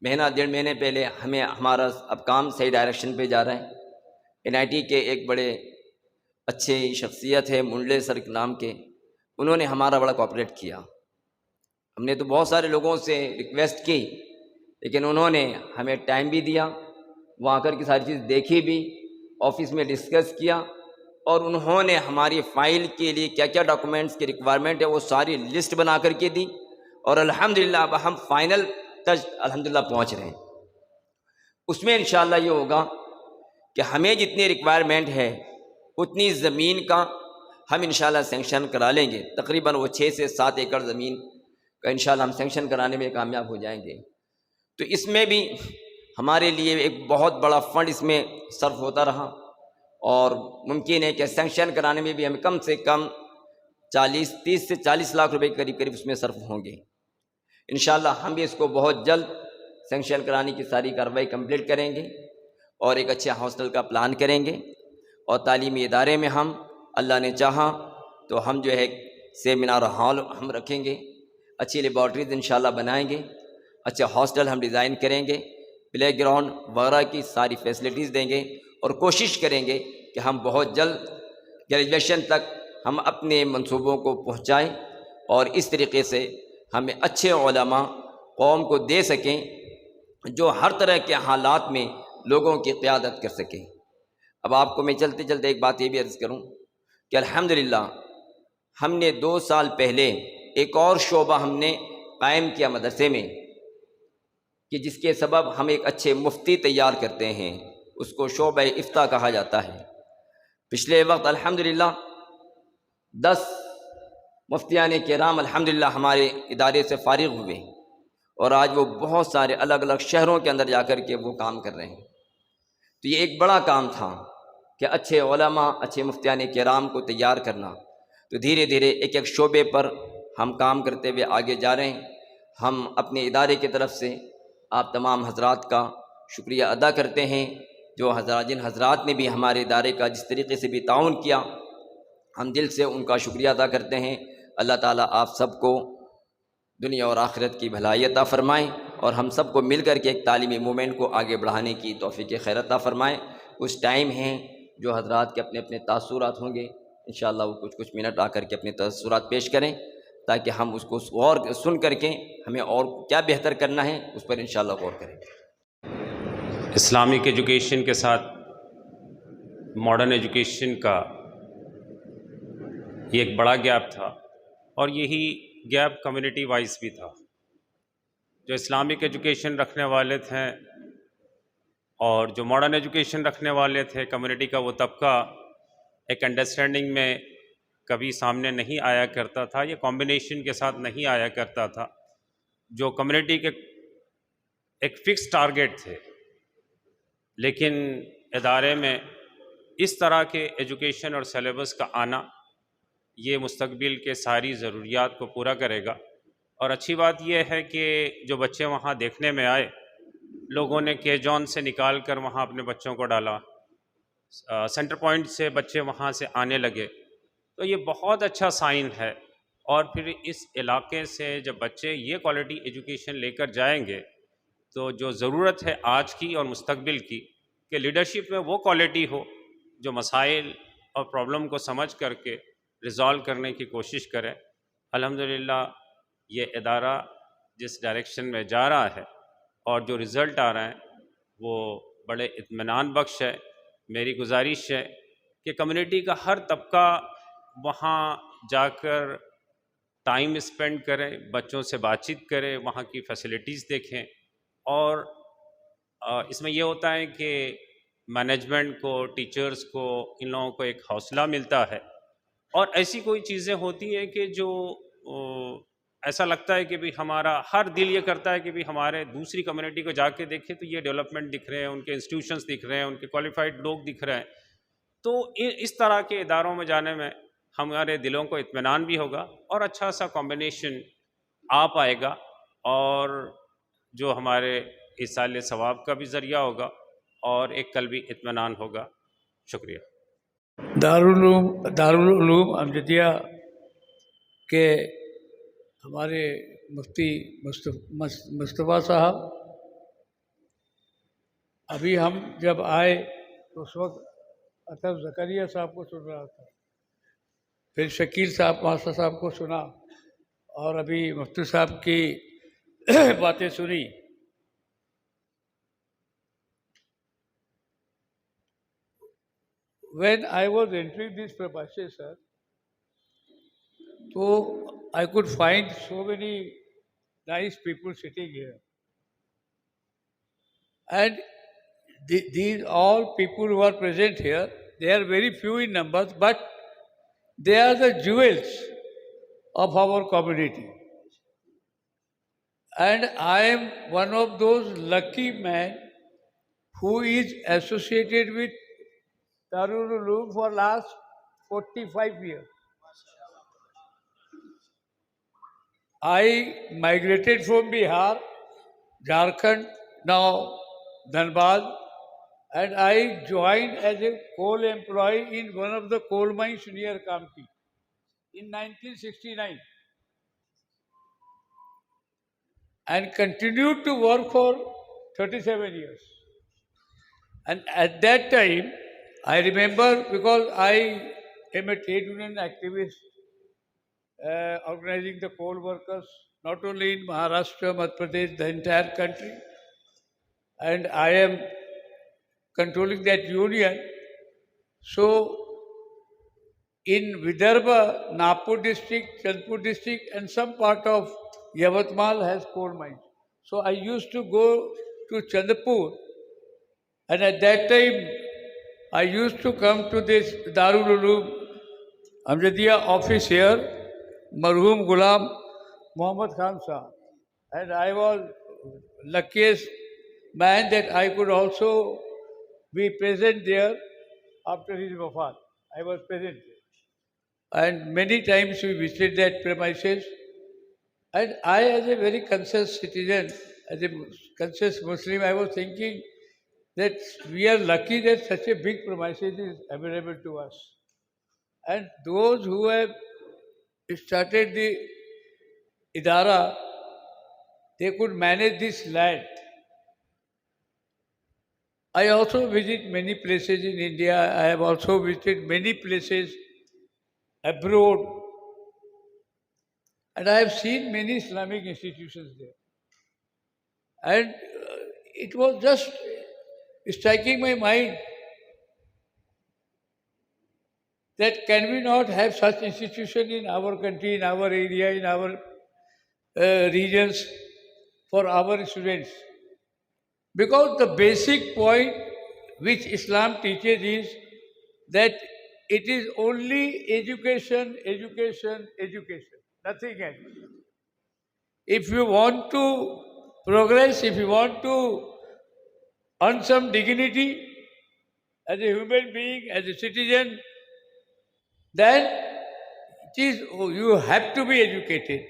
مہینہ 1.5 مہینے پہلے ہمیں ہمارا اب کام صحیح ڈائریکشن پہ جا رہا ہے۔ NIT کے ایک بڑے اچھے شخصیت ہے منڈلے سر نام کے، انہوں نے ہمارا بڑا کوآپریٹ کیا۔ ہم نے تو بہت سارے لوگوں سے ریکویسٹ کی، لیکن انہوں نے ہمیں ٹائم بھی دیا، وہاں کر کے ساری چیز دیکھی بھی، آفس میں ڈسکس کیا، اور انہوں نے ہماری فائل کے لیے کیا کیا ڈاکومنٹس کی ریکوائرمنٹ ہے وہ ساری لسٹ بنا کر کے دی، اور الحمدللہ اب ہم فائنل تک الحمدللہ پہنچ رہے ہیں۔ اس میں انشاءاللہ یہ ہوگا کہ ہمیں جتنی ریکوائرمنٹ ہے اتنی زمین کا ہم انشاءاللہ سینکشن کرا لیں گے، تقریباً وہ 6 سے 7 ایکڑ زمین کا انشاءاللہ ہم سینکشن کرانے میں کامیاب ہو جائیں گے۔ تو اس میں بھی ہمارے لیے ایک بہت بڑا فنڈ اس میں صرف ہوتا رہا، اور ممکن ہے کہ سینکشن کرانے میں بھی ہمیں کم سے کم 30 سے 40 لاکھ روپے کے قریب اس میں صرف ہوں گے۔ انشاءاللہ ہم بھی اس کو بہت جلد سینکشن کرانے کی ساری کارروائی کمپلیٹ کریں گے، اور ایک اچھے ہاسٹل کا پلان کریں گے، اور تعلیمی ادارے میں ہم اللہ نے چاہا تو ہم جو ہے سیمینار ہال ہم رکھیں گے، اچھی لیبارٹریز انشاءاللہ بنائیں گے، اچھا ہاسٹل ہم ڈیزائن کریں گے، پلے گراؤنڈ وغیرہ کی ساری فیسلٹیز دیں گے، اور کوشش کریں گے کہ ہم بہت جلد گریجویشن تک ہم اپنے منصوبوں کو پہنچائیں، اور اس طریقے سے ہمیں اچھے علماء قوم کو دے سکیں جو ہر طرح کے حالات میں لوگوں کی قیادت کر سکیں۔ اب آپ کو میں چلتے چلتے ایک بات یہ بھی عرض کروں کہ الحمدللہ ہم نے 2 سال پہلے ایک اور شعبہ ہم نے قائم کیا مدرسے میں، کہ جس کے سبب ہم ایک اچھے مفتی تیار کرتے ہیں، اس کو شعبہ افتاء کہا جاتا ہے۔ پچھلے وقت الحمدللہ 10 مفتیان کرام الحمدللہ ہمارے ادارے سے فارغ ہوئے، اور آج وہ بہت سارے الگ الگ شہروں کے اندر جا کر کے وہ کام کر رہے ہیں۔ تو یہ ایک بڑا کام تھا کہ اچھے علماء، اچھے مفتیان کرام کو تیار کرنا۔ تو دھیرے دھیرے ایک ایک شعبے پر ہم کام کرتے ہوئے آگے جا رہے ہیں۔ ہم اپنے ادارے کی طرف سے آپ تمام حضرات کا شکریہ ادا کرتے ہیں، جو جن حضرات نے بھی ہمارے ادارے کا جس طریقے سے بھی تعاون کیا، ہم دل سے ان کا شکریہ ادا کرتے ہیں۔ اللہ تعالیٰ آپ سب کو دنیا اور آخرت کی بھلائی عطا فرمائیں، اور ہم سب کو مل کر کے ایک تعلیمی موومنٹ کو آگے بڑھانے کی توفیق خیر عطا فرمائیں۔ کچھ ٹائم ہیں جو حضرات کے اپنے اپنے تاثرات ہوں گے، انشاءاللہ وہ کچھ منٹ آ کر کے اپنے تاثرات پیش کریں، تاکہ ہم اس کو اور سن کر کے ہمیں اور کیا بہتر کرنا ہے اس پر انشاءاللہ غور کریں۔ اسلامک ایجوکیشن کے ساتھ ماڈرن ایجوکیشن کا یہ ایک بڑا گیپ تھا، اور یہی گیپ کمیونٹی وائز بھی تھا۔ جو اسلامک ایجوکیشن رکھنے والے تھے اور جو ماڈرن ایجوکیشن رکھنے والے تھے، کمیونٹی کا وہ طبقہ ایک انڈرسٹینڈنگ میں کبھی سامنے نہیں آیا کرتا تھا، یہ کمبینیشن کے ساتھ نہیں آیا کرتا تھا۔ جو کمیونٹی کے ایک فکس ٹارگیٹ تھے، لیکن ادارے میں اس طرح کے ایجوکیشن اور سلیبس کا آنا یہ مستقبل کے ساری ضروریات کو پورا کرے گا۔ اور اچھی بات یہ ہے کہ جو بچے وہاں دیکھنے میں آئے، لوگوں نے کے جون سے نکال کر وہاں اپنے بچوں کو ڈالا، سینٹر پوائنٹ سے بچے وہاں سے آنے لگے، تو یہ بہت اچھا سائن ہے۔ اور پھر اس علاقے سے جب بچے یہ کوالٹی ایجوکیشن لے کر جائیں گے، تو جو ضرورت ہے آج کی اور مستقبل کی کہ لیڈرشپ میں وہ کوالٹی ہو جو مسائل اور پرابلم کو سمجھ کر کے ریزالو کرنے کی کوشش کرے۔ الحمدللہ یہ ادارہ جس ڈائریکشن میں جا رہا ہے اور جو رزلٹ آ رہے ہیں وہ بڑے اطمینان بخش ہے۔ میری گزارش ہے کہ کمیونٹی کا ہر طبقہ وہاں جا کر ٹائم اسپینڈ کرے، بچوں سے بات چیت کرے، وہاں کی فیسلٹیز دیکھیں، اور اس میں یہ ہوتا ہے کہ مینجمنٹ کو، ٹیچرز کو، ان لوگوں کو ایک حوصلہ ملتا ہے، اور ایسی کوئی چیزیں ہوتی ہیں کہ جو ایسا لگتا ہے کہ بھی ہمارا ہر دل یہ کرتا ہے کہ بھی ہمارے دوسری کمیونٹی کو جا کے دیکھیں تو یہ ڈیولپمنٹ دکھ رہے ہیں، ان کے انسٹیٹیوشنز دکھ رہے ہیں، ان کے کوالیفائڈ لوگ دکھ رہے ہیں، تو اس طرح کے اداروں میں جانے میں ہمارے دلوں کو اطمینان بھی ہوگا اور اچھا سا کمبینیشن آ پائے گا، اور جو ہمارے ایصال ثواب کا بھی ذریعہ ہوگا اور ایک قلبی اطمینان ہوگا۔ شکریہ۔ دارالعلوم امجدیہ کے ہمارے مفتی مصطفیٰ صاحب، ابھی ہم جب آئے تو اس وقت اطہر زکریا صاحب کو سن رہا تھا، پھر شکیل صاحب ماسٹر صاحب کو سنا، اور ابھی مفتی صاحب کی باتیں سنی۔ When I was entering these premises, sir, so I could find so many nice people sitting here. And these all people who are present here, they are very few in numbers, but they are the jewels of our community. And I am one of those lucky men who is associated with Darul Uloom for last 45 years. I migrated from Bihar, Jharkhand, now Dhanbad, and I joined as a coal employee in one of the coal mines near Kampi in 1969, and continued to work for 37 years. And at that time, I remember, because I am a trade union activist, organizing the coal workers, not only in Maharashtra, Madhya Pradesh, the entire country, and I am controlling that union. So, in Vidarbha, Nagpur district, Chandpur district, and some part of Yavatmal has coal mines. So, I used to go to Chandpur, and at that time, I used to come to this Darul Uloom Amjadiya office here, Marhum Ghulam Muhammad Khan Sahab. And I was luckiest man that I could also be present there after his wafat. I was present there. And many times we visited that premises. And I, as a very conscious citizen, as a conscious Muslim, I was thinking that we are lucky that such a big premises is available to us. And those who have started the Idara they could manage this land. I also visit many places in India. I have also visited many places abroad. And I have seen many Islamic institutions there. And it was just striking my mind that can we not have such institution in our country, in our area, in our regions for our students? Because the basic point which Islam teaches is that it is only education, education, education, nothing else. If you want to progress, if you want to earn some dignity as a human being, as a citizen, then you have to be educated.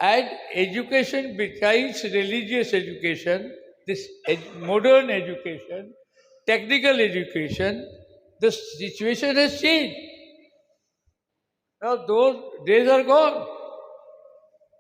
And education besides religious education, this modern education, technical education, the situation has changed. Now those days are gone.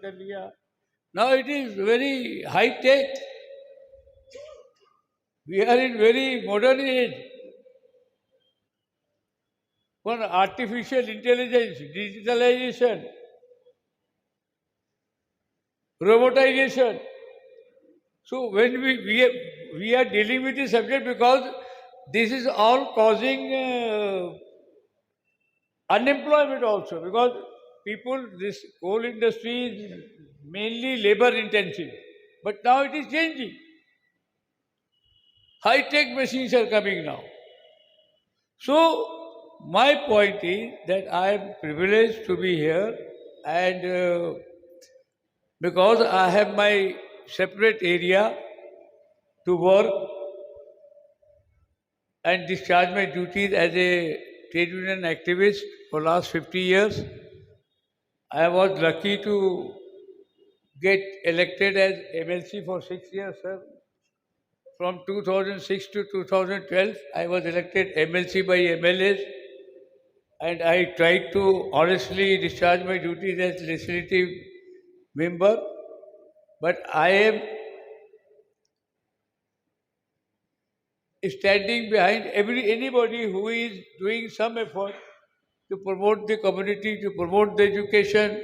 kar liya. Now it is very high tech. We are in very modern age. For artificial intelligence, digitalization, robotization. So when we are dealing with this subject, because this is all causing unemployment also, because people, this coal industry is mainly labor intensive, but now it is changing. High-tech machines are coming now. So my point is that I am privileged to be here, and because I have my separate area to work and discharge my duties as a trade union activist for last 50 years. I was lucky to get elected as MLC for 6 years, sir. From 2006 to 2012, I was elected MLC by MLAs, and I tried to honestly discharge my duties as legislative member. But I am standing behind anybody who is doing some effort to promote the community, to promote the education,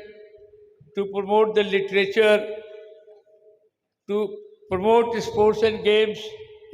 to promote the literature, to promote sports and games.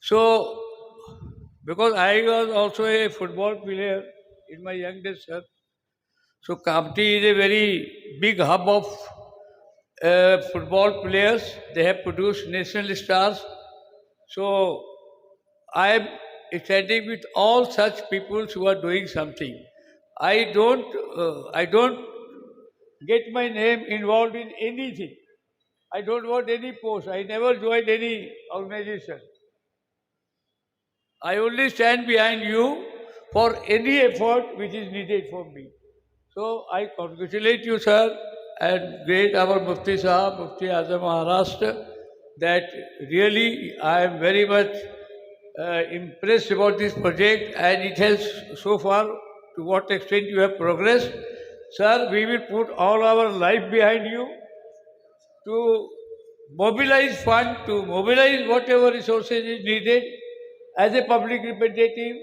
So, because I was also a football player in my young days, sir. So Kamptee is a very big hub of football players. They have produced national stars. So I am standing with all such people who are doing something. I don't get my name involved in anything. I don't want any post. I never joined any organization. I only stand behind you for any effort which is needed from me. So I congratulate you, sir, and great our Mufti Sahab, Mufti Azam Maharashtra, that really I am very much impressed about this project, and it has so far, to what extent you have progressed. Sir, we will put all our life behind you to mobilize fund, to mobilize whatever resources is needed as a public representative,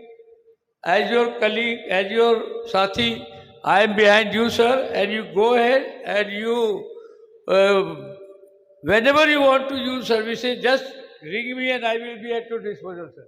as your colleague, as your Sathi. I am behind you, sir, and you go ahead and you, whenever you want to use services, just ring me and I will be at your disposal, sir.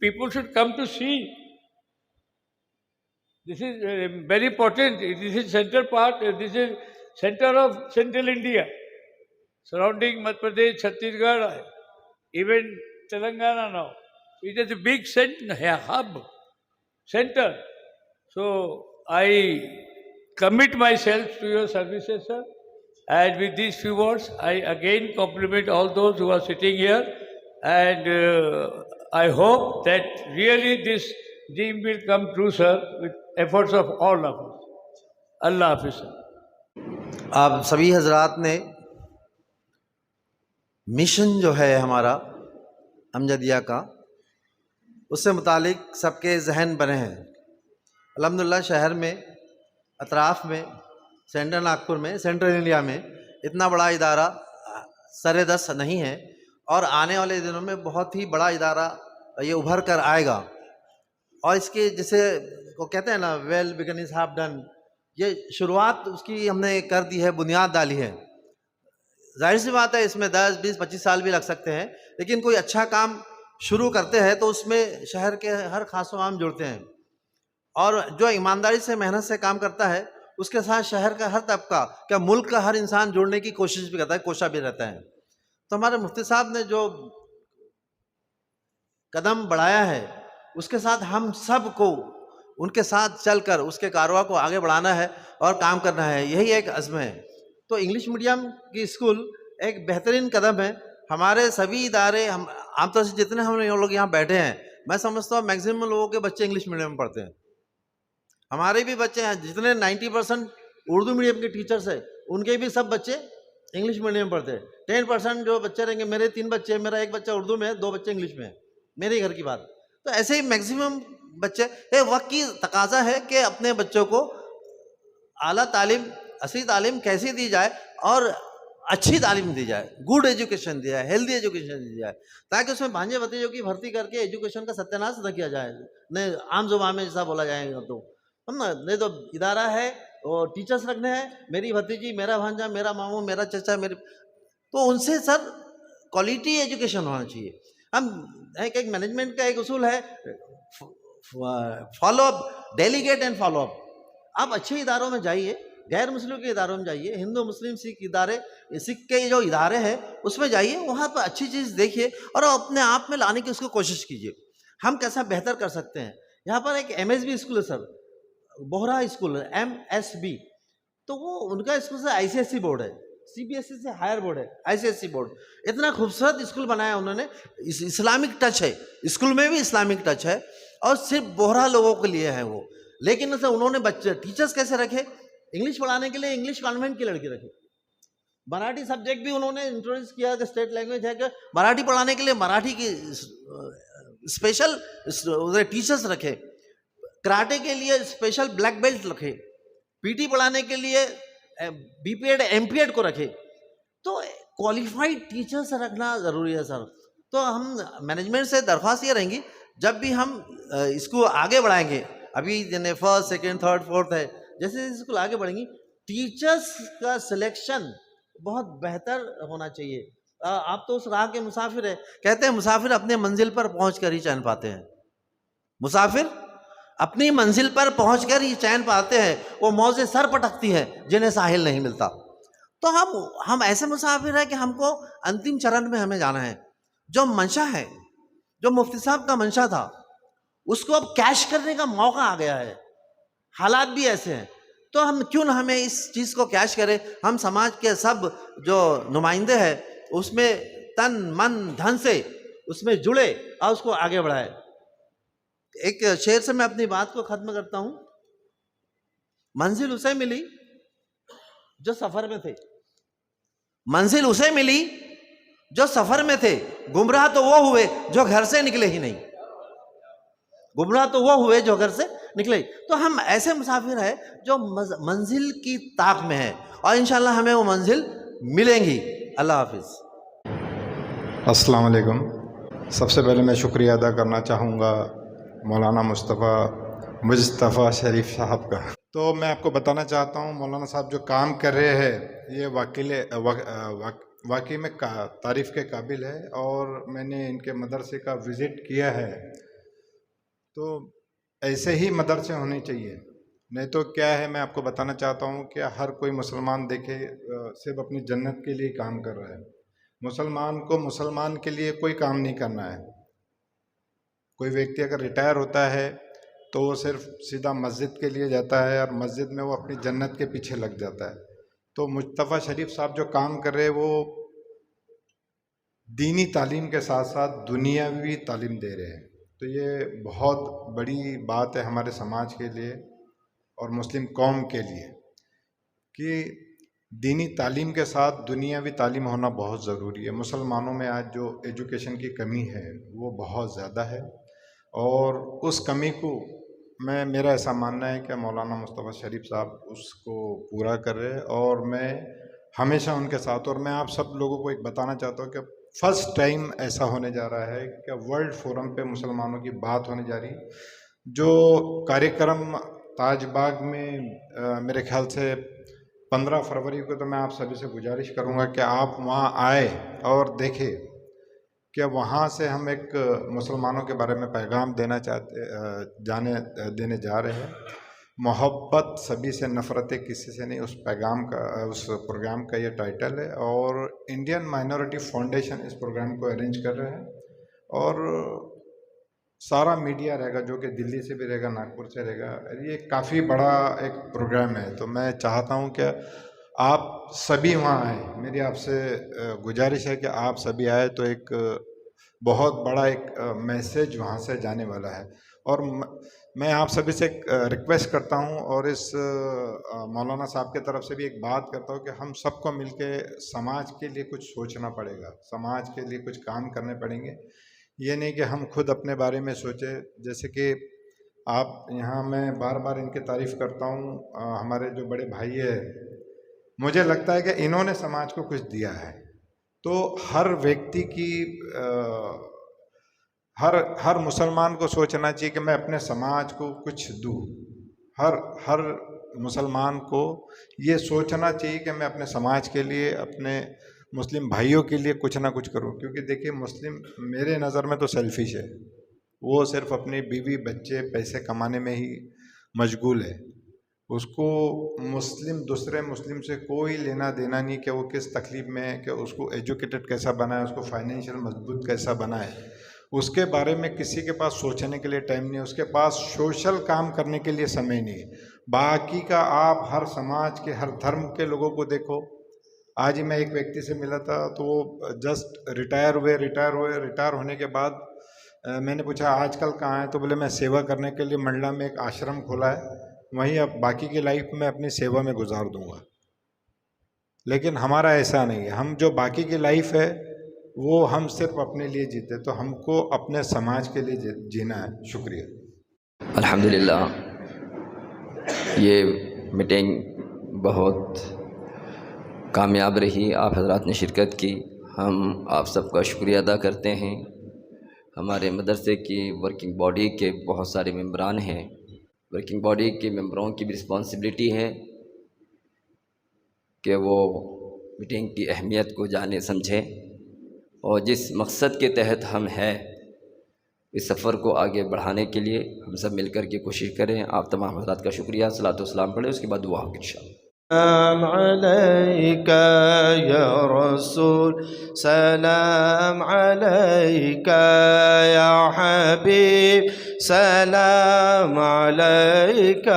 people should come to see. This is very important. This is central part. This is center of Central India, surrounding Madhya Pradesh, Chhattisgarh, even Telangana now. It is a big hub, center. So I commit myself to your services, sir. And with these few words, I again compliment all those who are sitting here. And I hope that really this dream will come true, sir, with efforts of all of us. Allah Hafiz. آپ سبھی حضرات نے mission جو ہے ہمارا امجدیہ کا، اس سے متعلق سب کے ذہن بنے ہیں. الحمدللہ شہر میں، اطراف میں، سینٹرل ناگپور میں، سینٹرل انڈیا میں اتنا بڑا ادارہ سر دست نہیں ہے، اور آنے والے دنوں میں بہت ہی بڑا ادارہ یہ ابھر کر آئے گا. اور اس کے جسے وہ کہتے ہیں نا، well begun is half done, یہ شروعات اس کی ہم نے کر دی ہے، بنیاد ڈالی ہے. ظاہر سی بات ہے اس میں 10 20 25 سال بھی لگ سکتے ہیں، لیکن کوئی اچھا کام شروع کرتے ہیں تو اس میں شہر کے ہر خاص و عام جڑتے ہیں، اور جو ایمانداری سے محنت سے کام کرتا ہے اس کے ساتھ شہر کا ہر طبقہ، کیا ملک کا ہر انسان جوڑنے کی کوشش بھی کرتا ہے، کوشاں بھی رہتا ہے. تو ہمارے مفتی صاحب نے جو قدم بڑھایا ہے اس کے ساتھ ہم سب کو ان کے ساتھ چل کر اس کے کارروائی کو آگے بڑھانا ہے اور کام کرنا ہے، یہی ایک عزم ہے. تو انگلش میڈیم کی اسکول ایک بہترین قدم ہے. ہمارے سبھی ادارے، ہم عام طور سے جتنے ہم لوگ یہاں بیٹھے ہیں، میں سمجھتا ہوں میکسیمم لوگوں کے بچے انگلش میڈیم میں پڑھتے ہیں. ہمارے بھی بچے ہیں، جتنے 90% اردو میڈیم کے ٹیچرس ہیں ان کے بھی سب بچے انگلش میڈیم میں پڑھتے ہیں. 10% جو بچے رہیں گے، میرے 3 بچے ہیں، میرا ایک بچہ اردو میں ہے، 2 بچے انگلش میں ہیں، میرے گھر کی بات. تو ایسے ہی میکسیمم بچے، یہ وقت کی تقاضا ہے کہ اپنے بچوں کو اعلیٰ تعلیم، اصلی تعلیم کیسی دی جائے اور اچھی تعلیم دی جائے، گڈ ایجوکیشن دی جائے، ہیلدی ایجوکیشن دی جائے، تاکہ اس میں بھانجے بھتیجوں کی بھرتی کر کے ایجوکیشن کا ستیہ ناش نہ کیا جائے. نہیں عام زبان میں جیسا بولا جائے گا تو نہیں تو ادارہ ہے وہ ٹیچرس رکھنے ہیں، میری بھتیجی، میرا بھانجا، میرا ماموں، میرا چچا، میرے، تو ان سے سر کوالٹی ایجوکیشن ہونا چاہیے. ہم ایک مینجمنٹ کا ایک اصول ہے، follow up, delegate and follow up. آپ اچھے اداروں میں جائیے، غیر مسلم کے اداروں میں جائیے، ہندو مسلم سکھ ادارے، سکھ کے جو ادارے ہیں اس میں جائیے، وہاں پہ اچھی چیز دیکھیے اور اپنے آپ میں لانے کی اس کو کوشش کیجیے. ہم کیسا بہتر کر سکتے ہیں. یہاں پر ایک MSB اسکول ہے سر، بوہرا اسکول ہے، MSB، تو وہ ان کا اسکول سے ICSE بورڈ ہے، CBSE سے ہائر بورڈ ہے، ICSE بورڈ. اتنا خوبصورت اسکول بنایا انہوں نے، اسلامک ٹچ ہے اسکول میں بھی، اسلامک ٹچ ہے، اور صرف بوہرا لوگوں کے لیے ہے وہ. لیکن اسے انہوں نے بچے ٹیچرس کیسے رکھے؟ انگلش پڑھانے کے لیے انگلش کانوینٹ کی لڑکی رکھے. مراٹھی سبجیکٹ بھی انہوں نے انٹروڈیوس کیا کہ اسٹیٹ لینگویج ہے، کہ مراٹھی پڑھانے کے لیے مراٹھی کی اسپیشل ٹیچرس رکھے، کراٹے کے لیے اسپیشل بلیک بیلٹ رکھے، PT پڑھانے کے لیے BPEd MPEd کو رکھے. تو کوالیفائڈ ٹیچرس رکھنا ضروری ہے سر. تو ہم مینجمنٹ سے درخواست یہ رہیں گی، جب بھی ہم اس کو آگے بڑھائیں گے، ابھی جنہیں 1st 2nd 3rd 4th ہے، جیسے اس کو آگے بڑھیں گی، ٹیچرس کا سلیکشن بہت بہتر ہونا چاہیے. آپ تو اس راہ کے مسافر ہیں، کہتے ہیں مسافر اپنے منزل پر پہنچ کر ہی چین پاتے ہیں. مسافر اپنی منزل پر پہنچ کر ہی چین پاتے ہیں، وہ موزیں سر پٹکتی ہیں جنہیں ساحل نہیں ملتا. تو ہم ایسے مسافر ہیں کہ ہم کو انتم چرن میں ہمیں جانا ہے. جو منشا ہے، جو مفتی صاحب کا منشا تھا، اس کو اب کیش کرنے کا موقع آ گیا ہے. حالات بھی ایسے ہیں، تو ہم کیوں نہ ہمیں اس چیز کو کیش کریں. ہم سماج کے سب جو نمائندے ہیں اس میں تن من دھن سے اس میں جڑے اور اس کو آگے بڑھائے. ایک شعر سے میں اپنی بات کو ختم کرتا ہوں. منزل اسے ملی جو سفر میں تھے، منزل اسے ملی جو سفر میں تھے، گمراہ تو وہ ہوئے جو گھر سے نکلے ہی نہیں. گمراہ تو وہ ہوئے جو گھر سے نکلے. تو ہم ایسے مسافر ہیں جو منزل کی طاق میں ہیں، اور انشاءاللہ ہمیں وہ منزل ملیں گی. اللہ حافظ. السلام علیکم. سب سے پہلے میں شکریہ ادا کرنا چاہوں گا مولانا مصطفیٰ شریف صاحب کا. تو میں آپ کو بتانا چاہتا ہوں مولانا صاحب جو کام کر رہے ہیں یہ واقعی میں تعریف کے قابل ہے، اور میں نے ان کے مدرسے کا وزٹ کیا ہے. تو ایسے ہی مدرسے ہونے چاہیے. نہیں تو کیا ہے، میں آپ کو بتانا چاہتا ہوں کہ ہر کوئی مسلمان دیکھے صرف اپنی جنت کے لیے کام کر رہا ہے. مسلمان کو مسلمان کے لیے کوئی کام نہیں کرنا ہے. کوئی ویکتی اگر ریٹائر ہوتا ہے تو وہ صرف سیدھا مسجد کے لیے جاتا ہے، اور مسجد میں وہ اپنی جنت کے پیچھے لگ جاتا ہے. تو مصطفیٰ شریف صاحب جو کام کر رہے وہ دینی تعلیم کے ساتھ ساتھ دنیاوی تعلیم دے رہے ہیں. تو یہ بہت بڑی بات ہے ہمارے سماج کے لیے. اور مسلم قوم کے لیے کہ دینی تعلیم کے ساتھ دنیاوی تعلیم ہونا بہت ضروری ہے۔ مسلمانوں میں آج جو ایجوکیشن کی کمی ہے وہ بہت زیادہ ہے، اور اس کمی کو میرا ایسا ماننا ہے کہ مولانا مصطفیٰ شریف صاحب اس کو پورا کر رہے، اور میں ہمیشہ ان کے ساتھ، اور میں آپ سب لوگوں کو ایک بتانا چاہتا ہوں کہ فرسٹ ٹائم ایسا ہونے جا رہا ہے کہ ورلڈ فورم پہ مسلمانوں کی بات ہونے جا رہی ہے۔ جو کاریہ کرم تاج باغ میں میرے خیال سے 15 فروری کو، تو میں آپ سبھی سے گزارش کروں گا کہ آپ وہاں آئے اور دیکھیں کہ وہاں سے ہم ایک مسلمانوں کے بارے میں پیغام دینے جا رہے ہیں۔ محبت سبھی سے، نفرت کسی سے نہیں، اس پروگرام کا یہ ٹائٹل ہے، اور انڈین مائنورٹی فاؤنڈیشن اس پروگرام کو ارینج کر رہے ہیں، اور سارا میڈیا رہے گا جو کہ دلی سے بھی رہے گا، ناگپور سے رہے گا۔ یہ کافی بڑا ایک پروگرام ہے، تو میں چاہتا ہوں کہ آپ سبھی وہاں آئیں۔ میری آپ سے گزارش ہے کہ آپ سبھی آئے، تو ایک بہت بڑا ایک میسیج وہاں سے جانے والا ہے۔ اور میں آپ سبھی سے ریکویسٹ کرتا ہوں، اور اس مولانا صاحب کی طرف سے بھی ایک بات کرتا ہوں کہ ہم سب کو مل کے سماج کے لیے کچھ سوچنا پڑے گا، سماج کے لیے کچھ کام کرنے پڑیں گے۔ یہ نہیں کہ ہم خود اپنے بارے میں سوچیں، جیسے کہ آپ یہاں، میں بار بار ان کی تعریف کرتا ہوں، ہمارے جو بڑے بھائی ہیں، مجھے لگتا ہے کہ انہوں نے سماج کو کچھ دیا ہے۔ تو ہر ویکتی کی ہر مسلمان کو سوچنا چاہیے کہ میں اپنے سماج کو کچھ دوں۔ ہر مسلمان کو یہ سوچنا چاہیے کہ میں اپنے سماج کے لیے، اپنے مسلم بھائیوں کے لیے کچھ نہ کچھ کروں، کیونکہ دیکھیے مسلم میرے نظر میں تو سیلفش ہے، وہ صرف اپنی بیوی بچے پیسے کمانے میں ہی مشغول ہے۔ اس کو دوسرے مسلم سے کوئی لینا دینا نہیں کہ وہ کس تکلیف میں ہے، کہ اس کو ایجوکیٹڈ کیسا بنائے، اس کو فائنینشیل مضبوط کیسا بنائے، اس کے بارے میں کسی کے پاس سوچنے کے لیے ٹائم نہیں ہے، اس کے پاس سوشل کام کرنے کے لیے سمے نہیں ہے۔ باقی کا آپ ہر سماج کے، ہر دھرم کے لوگوں کو دیکھو۔ آج ہی میں ایک ویکتی سے ملا تھا، تو وہ جسٹ ریٹائر ہونے کے بعد میں نے پوچھا آج کل کہاں ہے، تو بولے میں سیوا کرنے کے لیے منڈلا میں ایک آشرم کھولا ہے، وہیں اب باقی کی لائف میں اپنی سیوا میں گزار دوں گا۔ لیکن ہمارا ایسا نہیں ہے، ہم جو باقی کی لائف ہے وہ ہم صرف اپنے لیے جیتے، تو ہم کو اپنے سماج کے لیے جینا ہے۔ شکریہ۔ الحمدللہ یہ میٹنگ بہت کامیاب رہی، آپ حضرات نے شرکت کی، ہم آپ سب کا شکریہ ادا کرتے ہیں۔ ہمارے مدرسے کی ورکنگ باڈی کے بہت سارے ممبران ہیں، ورکنگ باڈی کے ممبروں کی بھی رسپانسبلٹی ہے کہ وہ میٹنگ کی اہمیت کو جانے سمجھیں، اور جس مقصد کے تحت ہم ہیں اس سفر کو آگے بڑھانے کے لیے ہم سب مل کر کے کوشش کریں۔ آپ تمام حضرات کا شکریہ۔ صلاۃ و سلام پڑھیں، اس کے بعد دعا ہوگی انشاءاللہ۔ سلام عليك يا رسول، سلام عليك يا حبيب، سلام عليك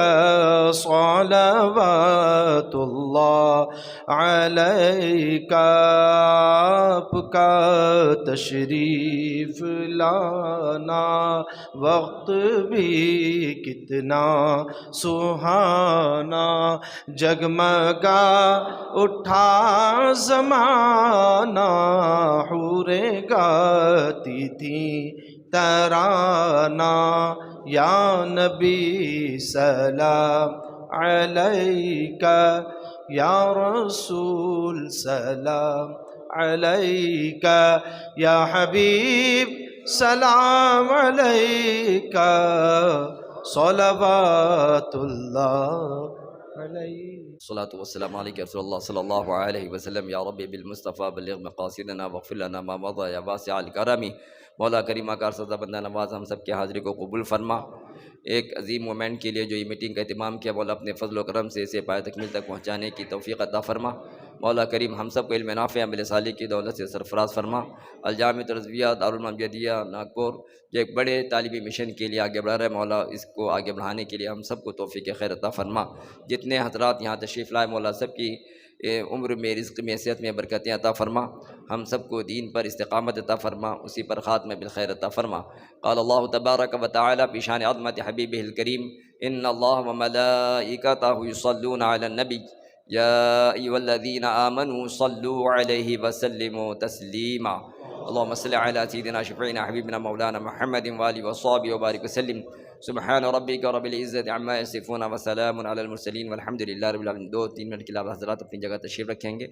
صلوات الله عليك۔ آپ کا تشریف لانا وقت بھی کتنا سہانا، جگمگا اٹھا زمانہ، حوریں گاتی تھی ترانہ، یا نبی سلام علیکہ، یا رسول سلام علیکہ، یا حبیب سلام علیکہ، صلوات اللہ علیہ۔ الصلاۃ والسلام علیک یا رسول اللہ صلی اللہ علیہ وسلم۔ یا رب بالمصطفیٰ بلغ مقاصدنا واغفر لنا ما مضى یا واسع الکرم۔ مولا کریمہ کار سزا بندہ نواز ہم سب کی حاضری کو قبول فرما۔ ایک عظیم مومنٹ کے لیے جو یہ میٹنگ کا اہتمام کیا، مولا اپنے فضل و کرم سے اسے پایہ تکمیل تک پہنچانے کی توفیق عطا فرما۔ مولا کریم ہم سب کو علم نافع عمل صالح کی دولت سے سرفراز فرما۔ الجامعۃ الرضویہ دارالعلوم امجدیہ ناگپور جو ایک بڑے تعلیمی مشن کے لیے آگے بڑھ رہا ہے، مولا اس کو آگے بڑھانے کے لیے ہم سب کو توفیق خیر عطا فرما۔ جتنے حضرات یہاں تشریف لائے، مولا سب کی عمر میں، رزق میں، صحت میں برکتیں عطا فرما۔ ہم سب کو دین پر استقامت عطا فرما، اسی پر خاتمہ بالخیر عطا فرما۔ قال اللہ تبارک و تعالی فی شان عظمت حبیبہ الکریم ان اللہ وملائکتہ یصلون علی النبی یا ایھا الذین آمنوا صلوا علیہ وسلموا تسلیما۔ اللهم صل على سيدنا شفيعنا حبيبنا مولانا محمد وآله وصحبه وبارك وسلم۔ سبحان ربك رب العزة عما يصفون وسلام على المرسلين والحمد لله رب العالمين۔ 2-3 منٹ کے لیے آپ حضرات اپنی جگہ تشریف رکھیں گے۔